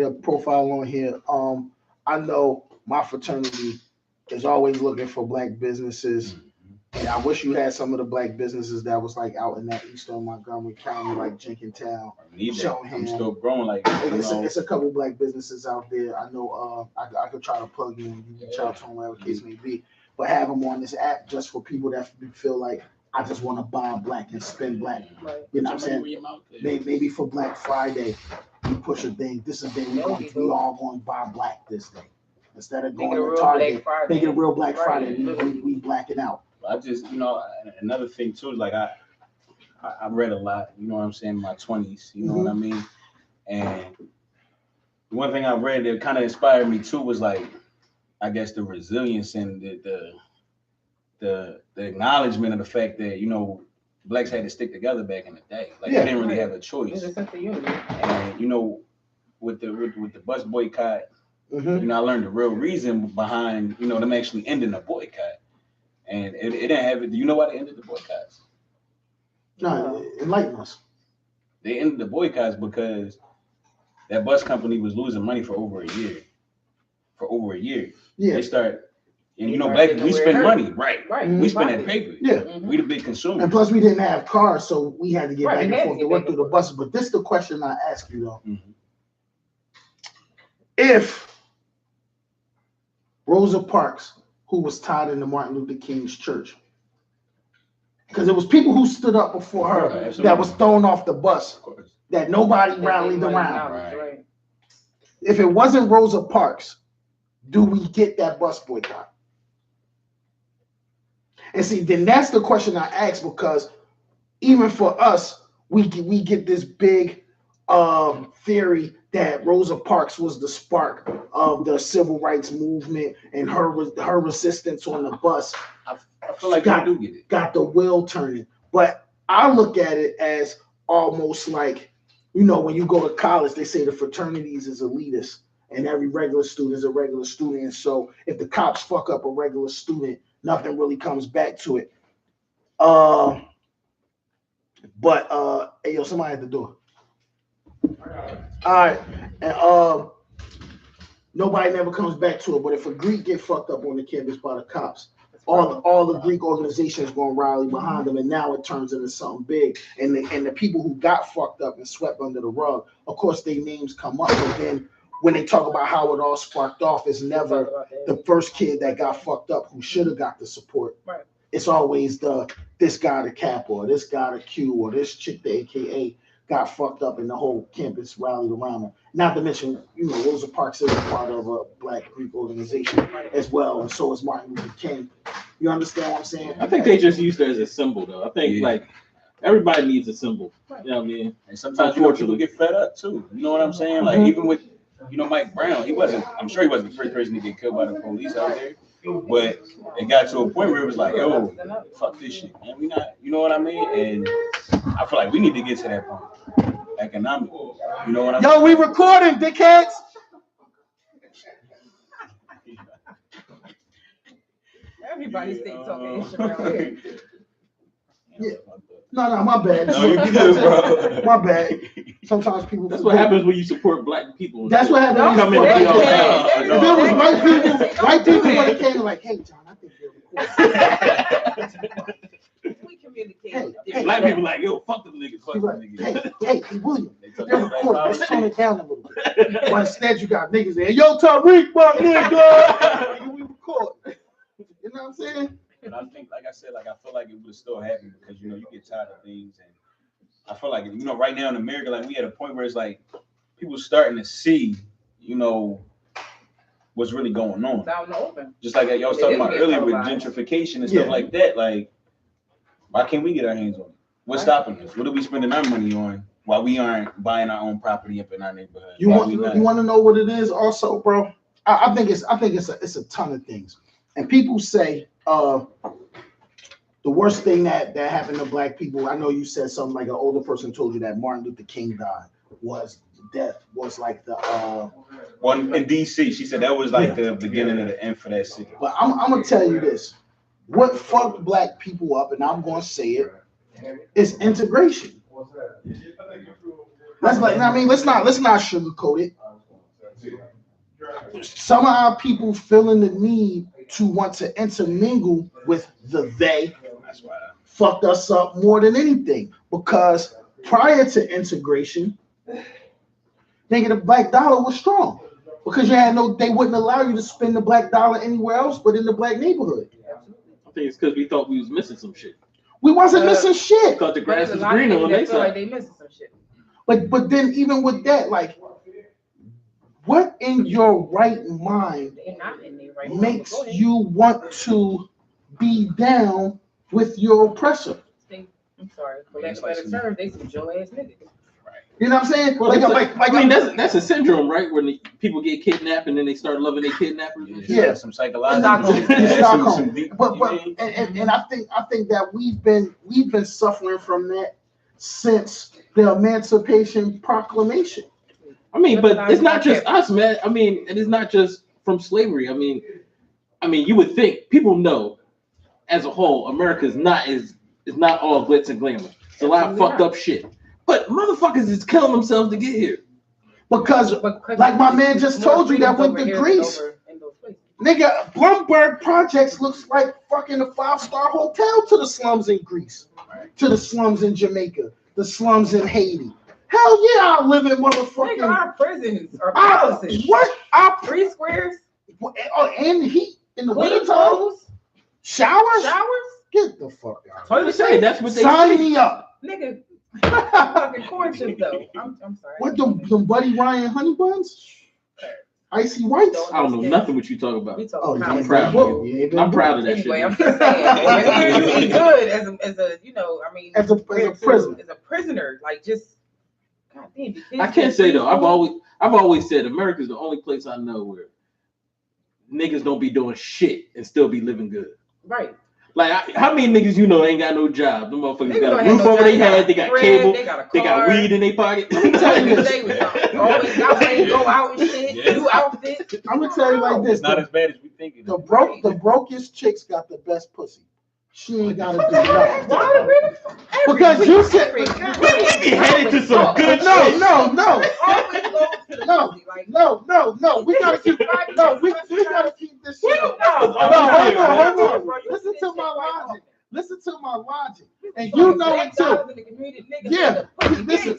a profile on here. I know my fraternity is always looking for black businesses. And I wish you had some of the black businesses that was like out in that eastern Montgomery County, like Jenkintown. I'm still growing like it's a couple black businesses out there. I know I could try to plug in, you reach out to them, whatever the case may be. But have them on this app just for people that feel like I just want to buy black and spend black. You know what I'm saying? Maybe for Black Friday, you push a thing. This is a day we all going to buy black this day. Instead of going to Target, make it a real Black Friday. We black it out. I just, you know, another thing too is like I read a lot, you know what I'm saying, in my 20s, you know what I mean? And one thing I read that kind of inspired me too was like, I guess the resilience and the acknowledgement of the fact that, you know, blacks had to stick together back in the day. Like they didn't really have a choice. And you know, with the bus boycott, you know, I learned the real reason behind, you know, them actually ending the boycott. And it didn't have it. Do you know why they ended the boycotts? No, enlighten us. They ended the boycotts because that bus company was losing money for over a year. Yeah. They start, and you know, black, we spend money, right? We spend that paper. Yeah. We the big consumer. And plus we didn't have cars, so we had to get back and forth to work through the buses. But this is the question I ask you though. If Rosa Parks, who was tied into Martin Luther King's church, because it was people who stood up before her that was thrown off the bus, that nobody rallied around. Right. If it wasn't Rosa Parks, do we get that bus boycott? And see, then that's the question I ask, because even for us, we get this big theory that Rosa Parks was the spark of the civil rights movement and her resistance on the bus. I feel like I do get it. Got the wheel turning. But I look at it as almost like, you know, when you go to college, they say the fraternities is elitist and every regular student is a regular student. And so if the cops fuck up a regular student, nothing really comes back to it. Hey, yo, somebody at the door. All right, and nobody never comes back to it. But if a Greek get fucked up on the campus by the cops, all the Greek organizations going to rally behind them, and now it turns into something big. And the people who got fucked up and swept under the rug, of course, their names come up, but then when they talk about how it all sparked off, it's never the first kid that got fucked up who should have got the support. Right. It's always this guy the Cap or this guy the Q or this chick the AKA got fucked up and the whole campus rallied around him. Not to mention, Rosa Parks is a part of a Black Greek organization as well, and so is Martin Luther King. You understand what I'm saying? I think they just used it as a symbol, though. I think like everybody needs a symbol. You know what I mean? And sometimes people get fed up too. You know what I'm saying? Like even with Mike Brown, I'm sure he wasn't the first person to get killed by the police out there. But it got to a point where it was like, yo, fuck this shit, man. We not, you know what I mean? And I feel like we need to get to that point. Economically. You know what I mean? Yo, we recording, dickheads. Everybody stay talking shit around here. Yeah. No, my bad. No, you good, bro. My bad. Sometimes people. That's what happens when you support Black people. That's what happens. Come in and be all down. If it was white people when it came like, hey, John, I think you're recording. We communicate. Hey, Black people like, yo, fuck them niggas. Fuck them niggas. Hey, William, they're recording. Let's tone it down a little bit. But instead, you got niggas there. Yo, Tariq, my nigga. We record. You know what I'm saying? And I think, like I said, I feel like it would still happen because you get tired of things, and I feel like right now in America, like we at a point where it's like people starting to see, what's really going on. Out in the open. Just like y'all was talking about earlier with gentrification and stuff like that. Like, why can't we get our hands on it? What's stopping us? What are we spending our money on while we aren't buying our own property up in our neighborhood? You want to know what it is, also, bro? I think it's a ton of things, and people say. The worst thing that happened to Black people, I know you said something like an older person told you that Martin Luther King died, was like the one in DC. She said that was like the beginning of the end for that city. But I'm gonna tell you this: what fucked Black people up, and I'm gonna say it, is integration. Let's not sugarcoat it. Some of our people feeling the need to want to intermingle with the they fucked us up more than anything, because prior to integration, nigga, the Black dollar was strong because they wouldn't allow you to spend the Black dollar anywhere else but in the Black neighborhood. I think it's because we thought we was missing some shit. We wasn't missing shit. Thought the grass was greener on their side. Like they missing some shit. But then even with that, like, what in your right mind makes you want to be down with your oppressor? I'm sorry, for lack of a better term, they some Joe ass niggas. You know what I'm saying? Well, I mean, that's a syndrome, right? When people get kidnapped and then they start loving their kidnappers. Yeah, some psychological. And I think that we've been suffering from that since the Emancipation Proclamation. I mean, but it's not just us, man. I mean, and it's not just from slavery. I mean, you would think people know, as a whole, America is not all glitz and glamour. It's a lot of fucked up shit. But motherfuckers is killing themselves to get here. Because like my man just told you, that went to Greece. Nigga, Bloomberg Projects looks like fucking a 5-star hotel to the slums in Greece, to the slums in Jamaica, the slums in Haiti. Hell yeah, I live in motherfucking. Nigga, our prisons are palaces. What? Our 3 squares? And heat in the winter time? Showers? Get the fuck out. What do they say? That's what they sign me up. Nigga. Fucking corn chips though. I'm sorry. What them Buddy Ryan honey buns? Icy whites? I don't know nothing what you talk about. I'm proud of you. I'm proud of that shit. Anyway, I'm just saying, it's really good as a prisoner. As a prisoner, like just. God damn, I can't say though. I've always said America's the only place I know where niggas don't be doing shit and still be living good. Right. Like, how many niggas ain't got no job? Them motherfuckers got a roof over their head, they got cable, they got weed in their pocket. Always got money to go out and shit, new outfits. I'm gonna tell you like this: it's not as bad as we think. The brokest chicks got the best pussy. She ain't gotta do nothing. Because you said we be headed to some good shit. No. We gotta keep this shit. No, hold on. needed niggas. Yeah, listen.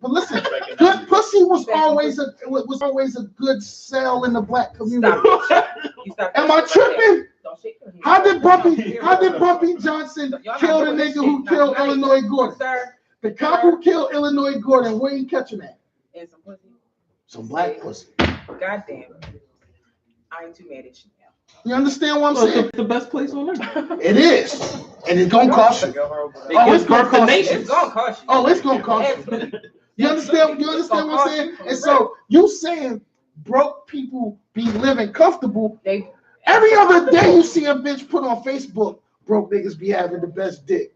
But listen, good pussy was always a good sell in the black community. Am I tripping? How did Bumpy Johnson kill the nigga who killed Illinois Gordon? The cop who killed Illinois Gordon, where you catching that? And some pussy. Some black pussy. Goddamn. I ain't too mad at you now. You understand what I'm saying? It's the best place on earth. It is. And it's gonna cost you. It's gonna cost you. It's gonna cost you. Oh, it's gonna cost you. You understand what I'm saying? And so you saying broke people be living comfortable. Every other day you see a bitch put on Facebook, broke niggas be having the best dick.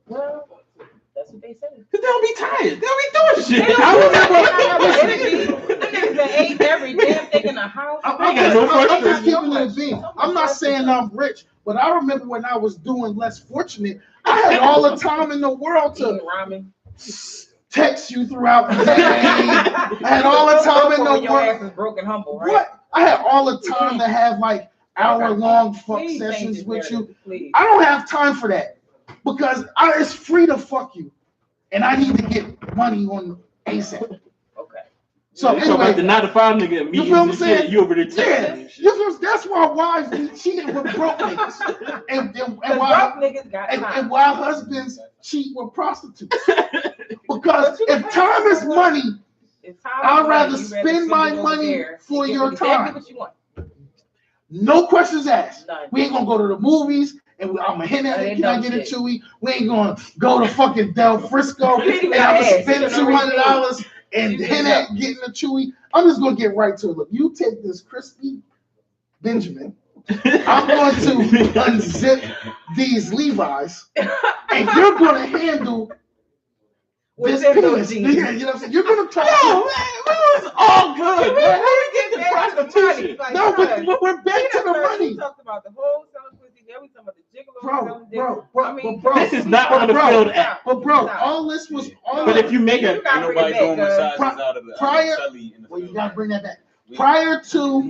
Well, that's what they say. Cause they don't be tired. They don't be doing shit. They ate every damn thing in the house. I'm just keeping it a beam. I'm not saying I'm rich, but I remember when I was doing less fortunate, I had all the time in the world to text you throughout the day. I had all the time in the world. Your ass is broken humble, right? What? I had all the time to have like hour-long fuck sessions with you. I don't have time for that because it's free to fuck you, and I need to get money on ASAP. Okay. So anyway, the 9 to 5 nigga, you feel what I'm saying? You over there texting. Yeah, that's why wives be cheating with broke niggas, and why husbands cheat with prostitutes. Because if time is money, I'd rather spend my money for your time. No questions asked. We ain't gonna go to the movies, and I'm gonna hit at it. Can I get a Chewy? We ain't gonna go to fucking Del Frisco, and I'm gonna spend $200 and hit at getting a Chewy. I'm just gonna get right to it. Look, you take this crispy Benjamin. I'm going to unzip these Levi's, and you're gonna handle this penis. You know what I'm saying? You're gonna talk. No, man, it was all good. Man. No, but we're back to the money. We talked about the whole selling pussy. Then we talked about the gigolo. Bro, this is not on the field act. But bro, all this was. But if you make it, nobody doing massages out of it. Well, you gotta bring that back. Prior to,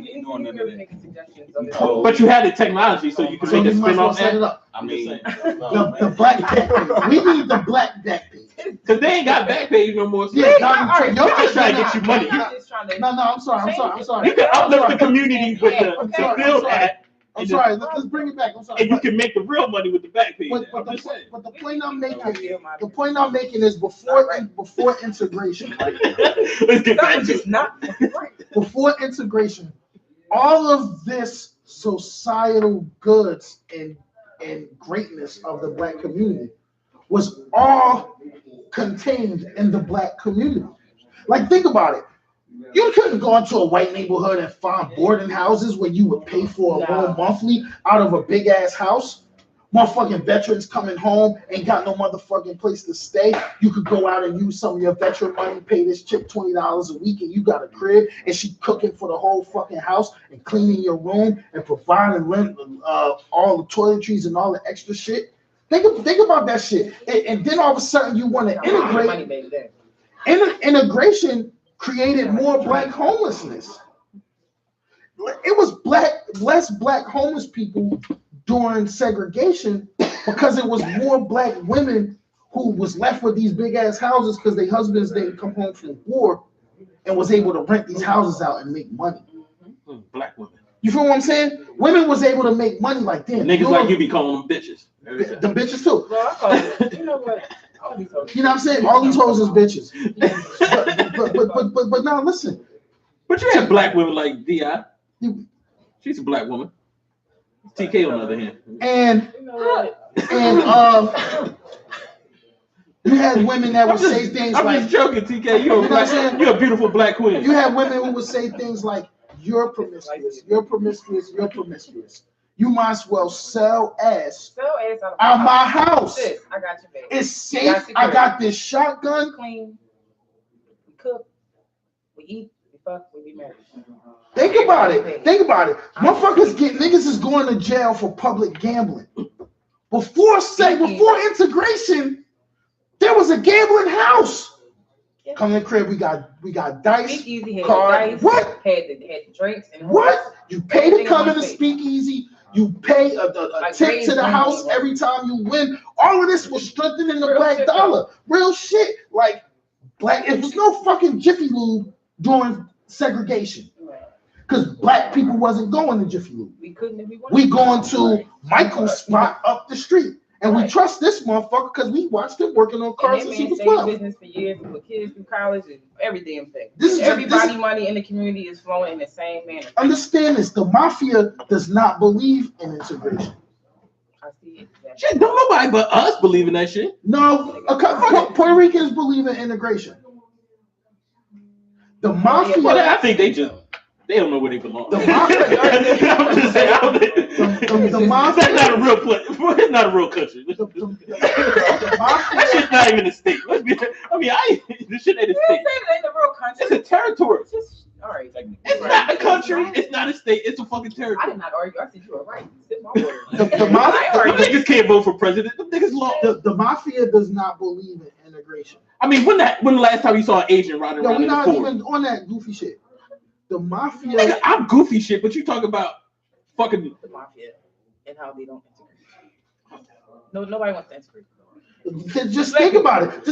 but you had the technology, so you can make it spin off. Set it up. I mean, the black back page. We need the black back page. Cause they ain't got back page no more. So yeah, y'all just trying to get you money. No, I'm sorry. You can uplift the community with the field act. I'm sorry. Let's bring it back. I'm sorry. And you can make the real money with the back page. But the point I'm making is before integration. Let's get back to it. Before integration, all of this societal goods and greatness of the black community was all contained in the black community. Like, think about it. You couldn't go into a white neighborhood and find boarding houses where you would pay for a room monthly out of a big ass house. Motherfucking veterans coming home ain't got no motherfucking place to stay. You could go out and use some of your veteran money, pay this chick $20 a week, and you got a crib, and she cooking for the whole fucking house and cleaning your room and providing all the toiletries and all the extra shit. Think about that shit. And then all of a sudden you want to integrate. Integration created more black homelessness. It was less black homeless people during segregation because it was more black women who was left with these big ass houses because their husbands didn't come home from war and was able to rent these houses out and make money. Black women. You feel what I'm saying? Women was able to make money like that. Niggas like you be calling them bitches. The bitches too. Well, I call it, you know what? You know what I'm saying? All these hoes is bitches. But now listen. But you have black women like D.I. She's a black woman. TK on the other hand. And you had women that would say things like, I'm just joking, TK. You're a beautiful black queen. You had women who would say things like, you're promiscuous, you're promiscuous, you're promiscuous. You might as well sell ass out my house. I got you, baby. It's safe. I got this shotgun. Clean. We cook. We eat. We fuck. We be married. Think about it. Niggas is going to jail for public gambling. Before integration, there was a gambling house. Come in the crib, we got dice, Speakeasy had card. dice, What? Had the drinks and what? You pay to come in the speakeasy. You pay a tip to the house every time you win. All of this was strengthening the black dollar. Real shit. Like, it was no fucking Jiffy Lube during segregation. Because black people wasn't going to Jiffy Lube. We couldn't if we wanted. We going to Michael's spot up the street. And we trust this motherfucker because we watched him working on cars since he was 12. Business for years, for kids through college and every damn thing. Everybody money in the community is flowing in the same manner. Understand this: the mafia does not believe in integration. I see it. Shit, don't nobody but us believe in that shit. No, Puerto Ricans believe in integration. The mafia. Well, I think they don't know where they belong. The mafia. I'm just saying. The mafia. That's not a real place. It's not a real country. That shit's not even a state. This shit ain't a state. It ain't a real country. It's a territory. All right. It's not a country. It's not a state. It's a fucking territory. I did not argue. I said you were right. Sit my word. The mafia. Niggas can't vote for president. Them niggas lost. The mafia does not believe in integration. I mean, when the last time you saw an Asian riding around in the Ford? We're not even on that goofy shit. The mafia. Nigga, I'm goofy shit, but you talk about fucking the mafia and how they don't integrate. No, nobody wants to integrate. Just think about it.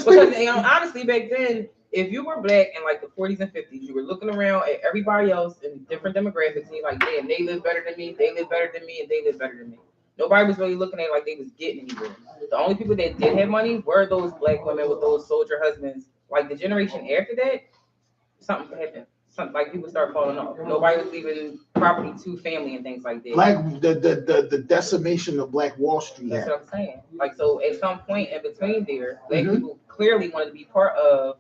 Honestly, back then, if you were black in like the 40s and 50s, you were looking around at everybody else in different demographics, and you're like, damn, they live better than me, they live better than me, and they live better than me. Nobody was really looking at it like they was getting anywhere. The only people that did have money were those black women with those soldier husbands. Like the generation after that, something happened. Like people start falling off. Nobody was leaving property to family and things like that. Like the decimation of Black Wall Street. That's what I'm saying. Like, so at some point in between there, black people clearly wanted to be part of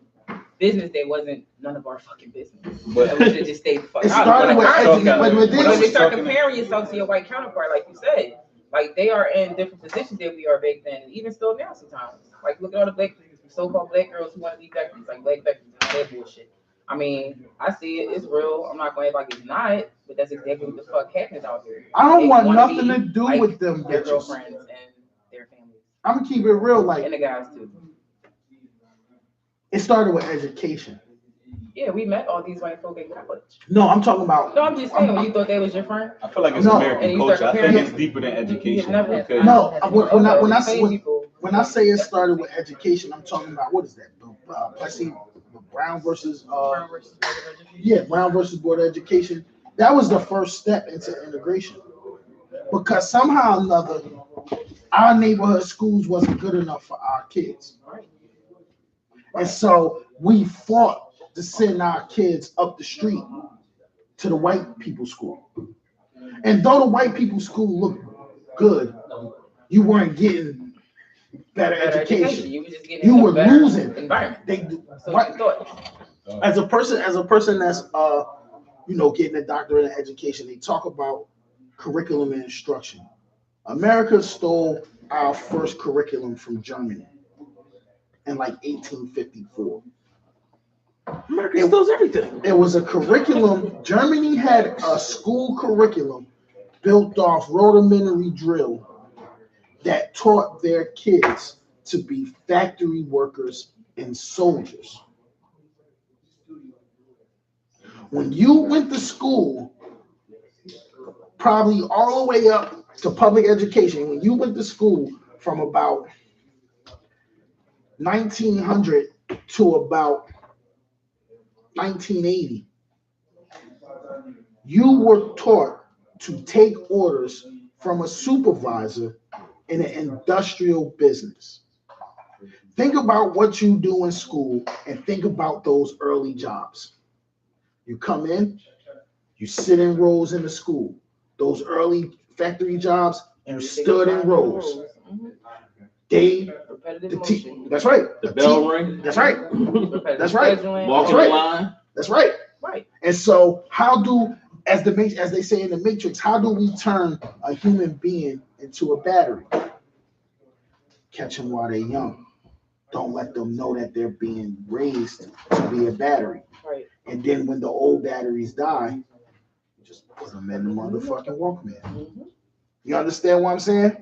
business that wasn't none of our fucking business. But we should just stay the fuck out. When they start comparing yourself to your white counterpart, like you said, like they are in different positions than we are back then, and even still now sometimes. Like look at all the black so-called black girls who want to be veterans, like black veterans and all that bullshit. I mean, I see it. It's real. I'm not going to act like it's not, but that's exactly what the fuck happens out here. I don't want nothing to do with them their bitches. girlfriends and their families. I'm gonna keep it real, like, and the guys too. It started with education. Yeah, we met all these white folk in college. No, I'm talking about. No, I'm just saying. When you thought they was your friend. I feel like it's American culture. I think it's deeper than education. When I say it started with education, I'm talking about what is that? Plessy Brown versus Brown versus Board of Education. That was the first step into integration, because somehow or another, our neighborhood schools wasn't good enough for our kids, and so we fought to send our kids up the street to the white people's school. And though the white people's school looked good, you weren't getting better education. You were losing. As a person that's getting a doctorate in education, they talk about curriculum and instruction. America stole our first curriculum from Germany in like 1854. America steals everything. It was a curriculum. Germany had a school curriculum built off rudimentary drill that taught their kids to be factory workers and soldiers. When you went to school, probably all the way up to public education, when you went to school from about 1900 to about 1980, you were taught to take orders from a supervisor in an industrial business. Think about what you do in school and think about those early jobs. You come in, you sit in rows in the school. Those early factory jobs, you stood in rows. That's right. The bell ring. That's right. That's right. Walking the line. That's right. Right. And so, as they say in the Matrix, how do we turn a human being into a battery? Catch them while they're young. Don't let them know that they're being raised to be a battery. Right. And then when the old batteries die, just put them in the motherfucking Walkman. Mm-hmm. You understand what I'm saying?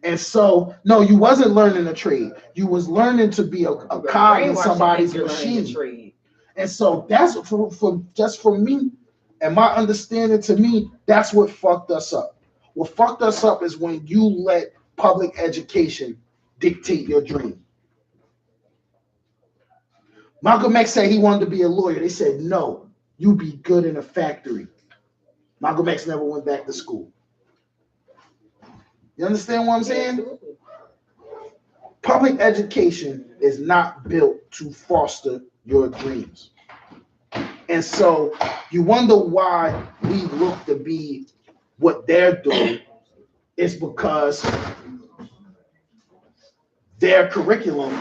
And so, no, you wasn't learning a trade. You was learning to be a cog in somebody's machine. And so that's for me, and my understanding to me, that's what fucked us up. What fucked us up is when you let public education dictate your dream. Malcolm X said he wanted to be a lawyer. They said, no, you be good in a factory. Malcolm X never went back to school. You understand what I'm saying? Public education is not built to foster your dreams. And so you wonder why we look to be what they're doing. It's because their curriculum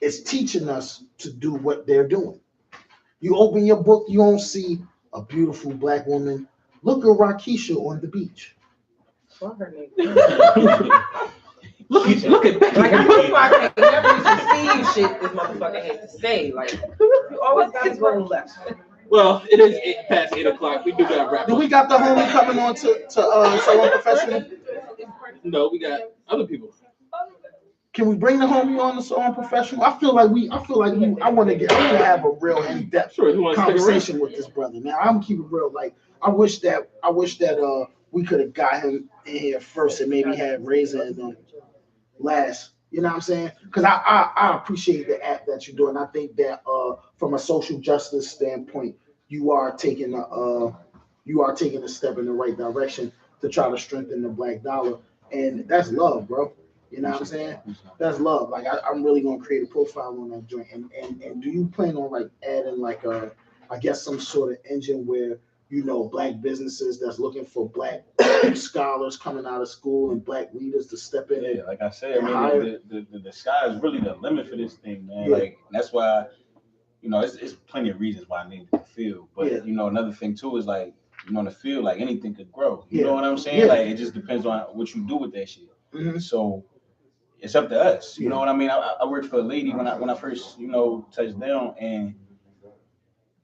is teaching us to do what they're doing. You open your book, you don't see a beautiful black woman. Look at Rakisha on the beach. What her name? Look at Becky. Like, I never used to see you shit this motherfucker has to say. Like, you always got to go left. Well, it is past 8 o'clock. We do got wrap up. Do we got the homie coming on to So Unprofessional? No, we got other people. Can we bring the homie on to So Unprofessional? I want to have a real in-depth conversation with this brother. Now I'm keeping it real. Like I wish that we could have got him in here first and maybe had Razor and them last. You know what I'm saying? Because I appreciate the act that you're doing. I think that from a social justice standpoint, you are taking a step in the right direction to try to strengthen the black dollar, and that's love, bro. You know what I'm saying? That's love. Like I'm really gonna create a profile on that joint. And do you plan on like adding like I guess some sort of engine where black businesses that's looking for black scholars coming out of school and black leaders to step in? Yeah, like I said, the sky is really the limit for this thing, man. Yeah. Like that's why, it's plenty of reasons why I named it the field. But another thing too is like, in the field, like anything could grow. You know what I'm saying? Yeah. Like it just depends on what you do with that shit. Mm-hmm. So it's up to us. You know what I mean? I worked for a lady when I first, touched down, and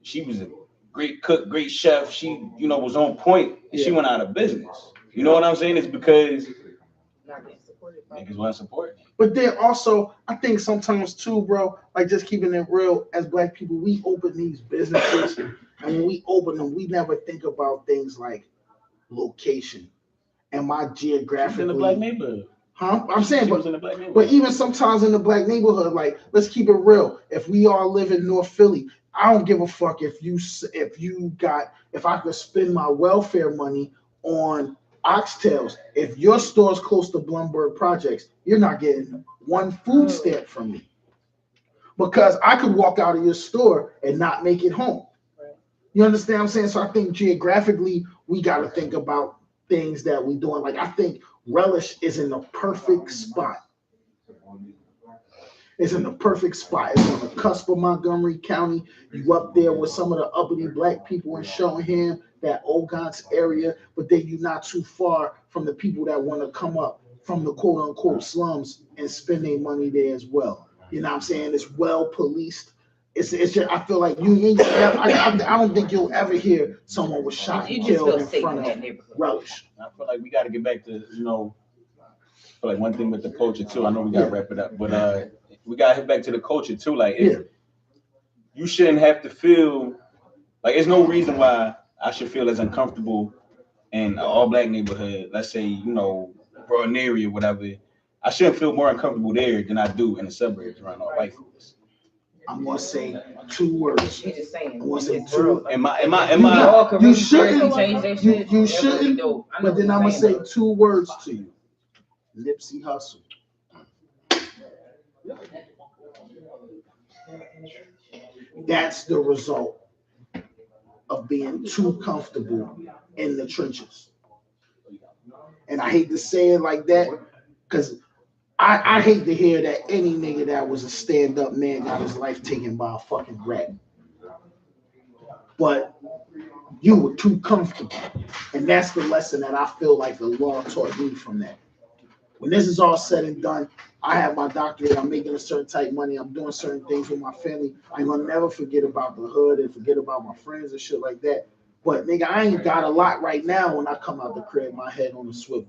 she was a great cook, great chef. She, was on point, and she went out of business. You know what I'm saying? It's because niggas wasn't supporting. But then also, I think sometimes too, bro, like just keeping it real, as black people, we open these businesses, and when we open them, we never think about things like location. Am I geographically in the black neighborhood? Huh? I'm saying, but even sometimes in the black neighborhood, like let's keep it real. If we all live in North Philly, I don't give a fuck if I could spend my welfare money on oxtails. If your store's close to Blumberg Projects, you're not getting one food stamp from me because I could walk out of your store and not make it home. You understand what I'm saying? So I think geographically, we got to think about things that we're doing. Like I think Relish is in the perfect spot. It's in the perfect spot. It's on the cusp of Montgomery County. You up there with some of the uppity black people in Shoreham, that Ogons area, but then you're not too far from the people that want to come up from the quote unquote slums and spend their money there as well. You know what I'm saying? It's well policed. It's just, I feel like I don't think you'll ever hear someone was shot and killed in front of Relish. I feel like we got to get back to, feel like one thing with the culture too. I know we got to wrap it up, but we got to hit back to the culture too. Like, you shouldn't have to feel like there's no reason why I should feel as uncomfortable in an all black neighborhood. Let's say, Broad area, whatever. I shouldn't feel more uncomfortable there than I do in the suburbs around all white folks. I'm gonna say 2 words. I'm gonna say 2. Am I? You shouldn't. You shouldn't. But then I'm gonna say 2 words to you. Nipsey Hussle. That's the result of being too comfortable in the trenches. And I hate to say it like that because I hate to hear that any nigga that was a stand-up man got his life taken by a fucking rat. But you were too comfortable. And that's the lesson that I feel like the law taught me from that. When this is all said and done, I have my doctorate, I'm making a certain type of money, I'm doing certain things with my family. I'm gonna never forget about the hood and forget about my friends and shit like that. But nigga, I ain't got a lot right now when I come out the crib, my head on a swivel.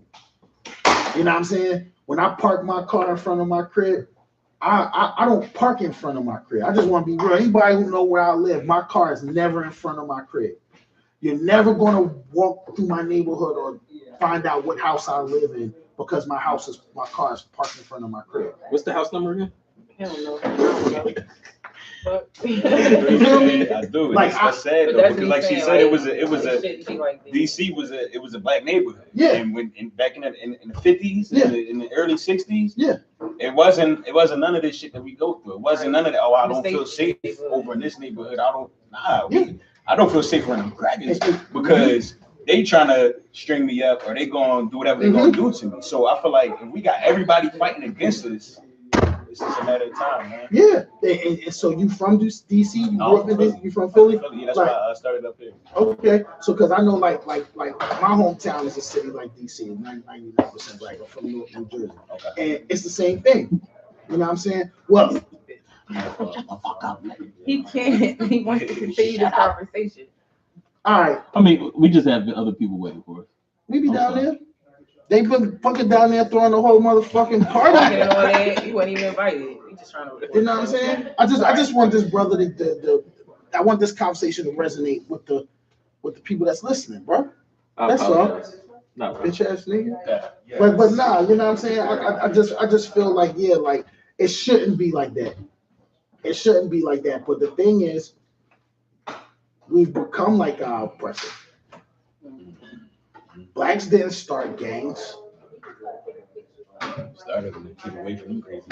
You know what I'm saying? When I park my car in front of my crib, I don't park in front of my crib. I just want to be real. Anybody who know where I live, my car is never in front of my crib. You're never going to walk through my neighborhood or find out what house I live in because my car is parked in front of my crib. What's the house number again? Hell no. You feel me? I do. Like, that's sad though, because like she said, it was a DC was a black neighborhood. Yeah. And back in the 50s, yeah. in the early 60s, yeah. It wasn't none of this shit that we go through. It wasn't none of that. Oh, I don't feel safe over in this neighborhood. I don't feel safe around them crackers because they trying to string me up or they gonna do whatever they gonna do to me. So I feel like if we got everybody fighting against us, it's just a matter of time, man. Yeah, and so you from DC? You grew up in DC? You from Philly? Yeah, that's why I started up here. Okay, so because I know like my hometown is a city like DC, 99% black. I'm from North New Jersey, and it's the same thing. You know what I'm saying? Well, he can't. He wants to continue the conversation. All right. I mean, we just have other people waiting for us. We be down there. They been fucking down there throwing the whole motherfucking party. He wasn't even invited. He just trying to. You know what I'm saying? I just want this brother I want this conversation to resonate with the people that's listening, bro. That's all. No, bitch ass nigga. Yeah. But nah, you know what I'm saying? I just feel like like it shouldn't be like that. It shouldn't be like that. But the thing is, we've become like our oppressor. Blacks didn't start gangs. Started to keep away from them crazy.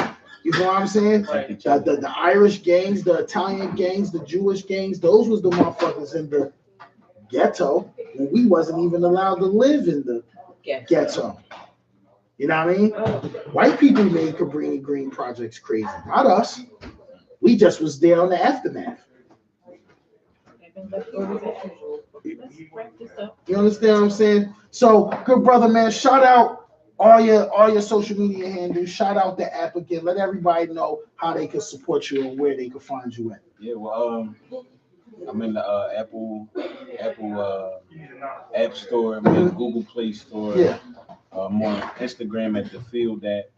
You know what I'm saying? The Irish gangs, the Italian gangs, the Jewish gangs, those was the motherfuckers in the ghetto when we wasn't even allowed to live in the ghetto. You know what I mean? White people made Cabrini Green projects crazy, not us. We just was there on the aftermath. You understand what I'm saying? So, good brother, man. Shout out all your social media handles. Shout out the app again. Let everybody know how they can support you and where they can find you at. Yeah, well, I'm in the Apple App Store. I'm in the Google Play Store. Yeah. I'm on Instagram at the Field App.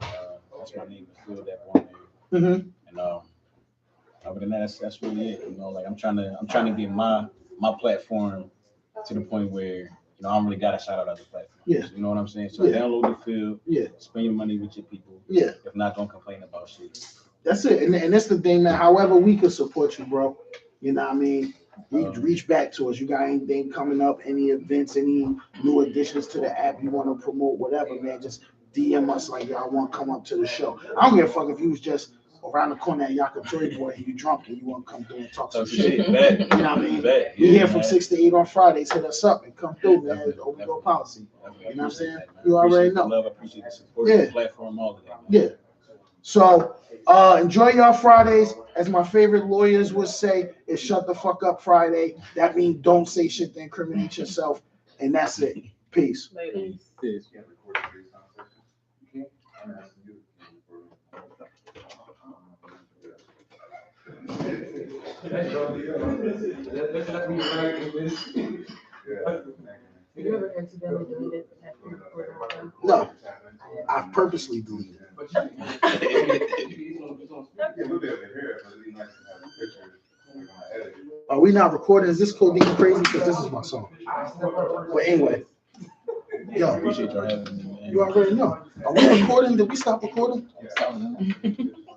That's my name, the Field App on there. Mm-hmm. And other than that, that's really it. You know, like I'm trying to get my platform to the point where I don't really gotta shout out other platforms. Yeah. You know what I'm saying? So download the Field. Yeah. Spend your money with your people. Yeah. If not, don't complain about shit. That's it. And that's the thing, man. However we can support you, bro. You know what I mean? Reach back to us. You got anything coming up, any events, any new additions to the app you want to promote, whatever, man, just DM us like y'all want to come up to the show. I don't give a fuck if you was just around the corner at Yakatoy Boy and you drunk and you want to come through and talk some shit. You know what I mean? We here from 6 to 8 on Fridays. Hit us up and come through, man. Open door policy. You know what I'm saying? You already know. Love, appreciate the support, the platform, all of that. Yeah. So enjoy y'all Fridays. As my favorite lawyers would say, it's shut the fuck up Friday. That means don't say shit to incriminate yourself. And that's it. Peace. Peace. No, I purposely deleted it. Are we not recording? Is this Codeine Crazy? Because this is my song. But anyway, yo, Appreciate y'all having me, man. You already know. Are we recording? Did we stop recording?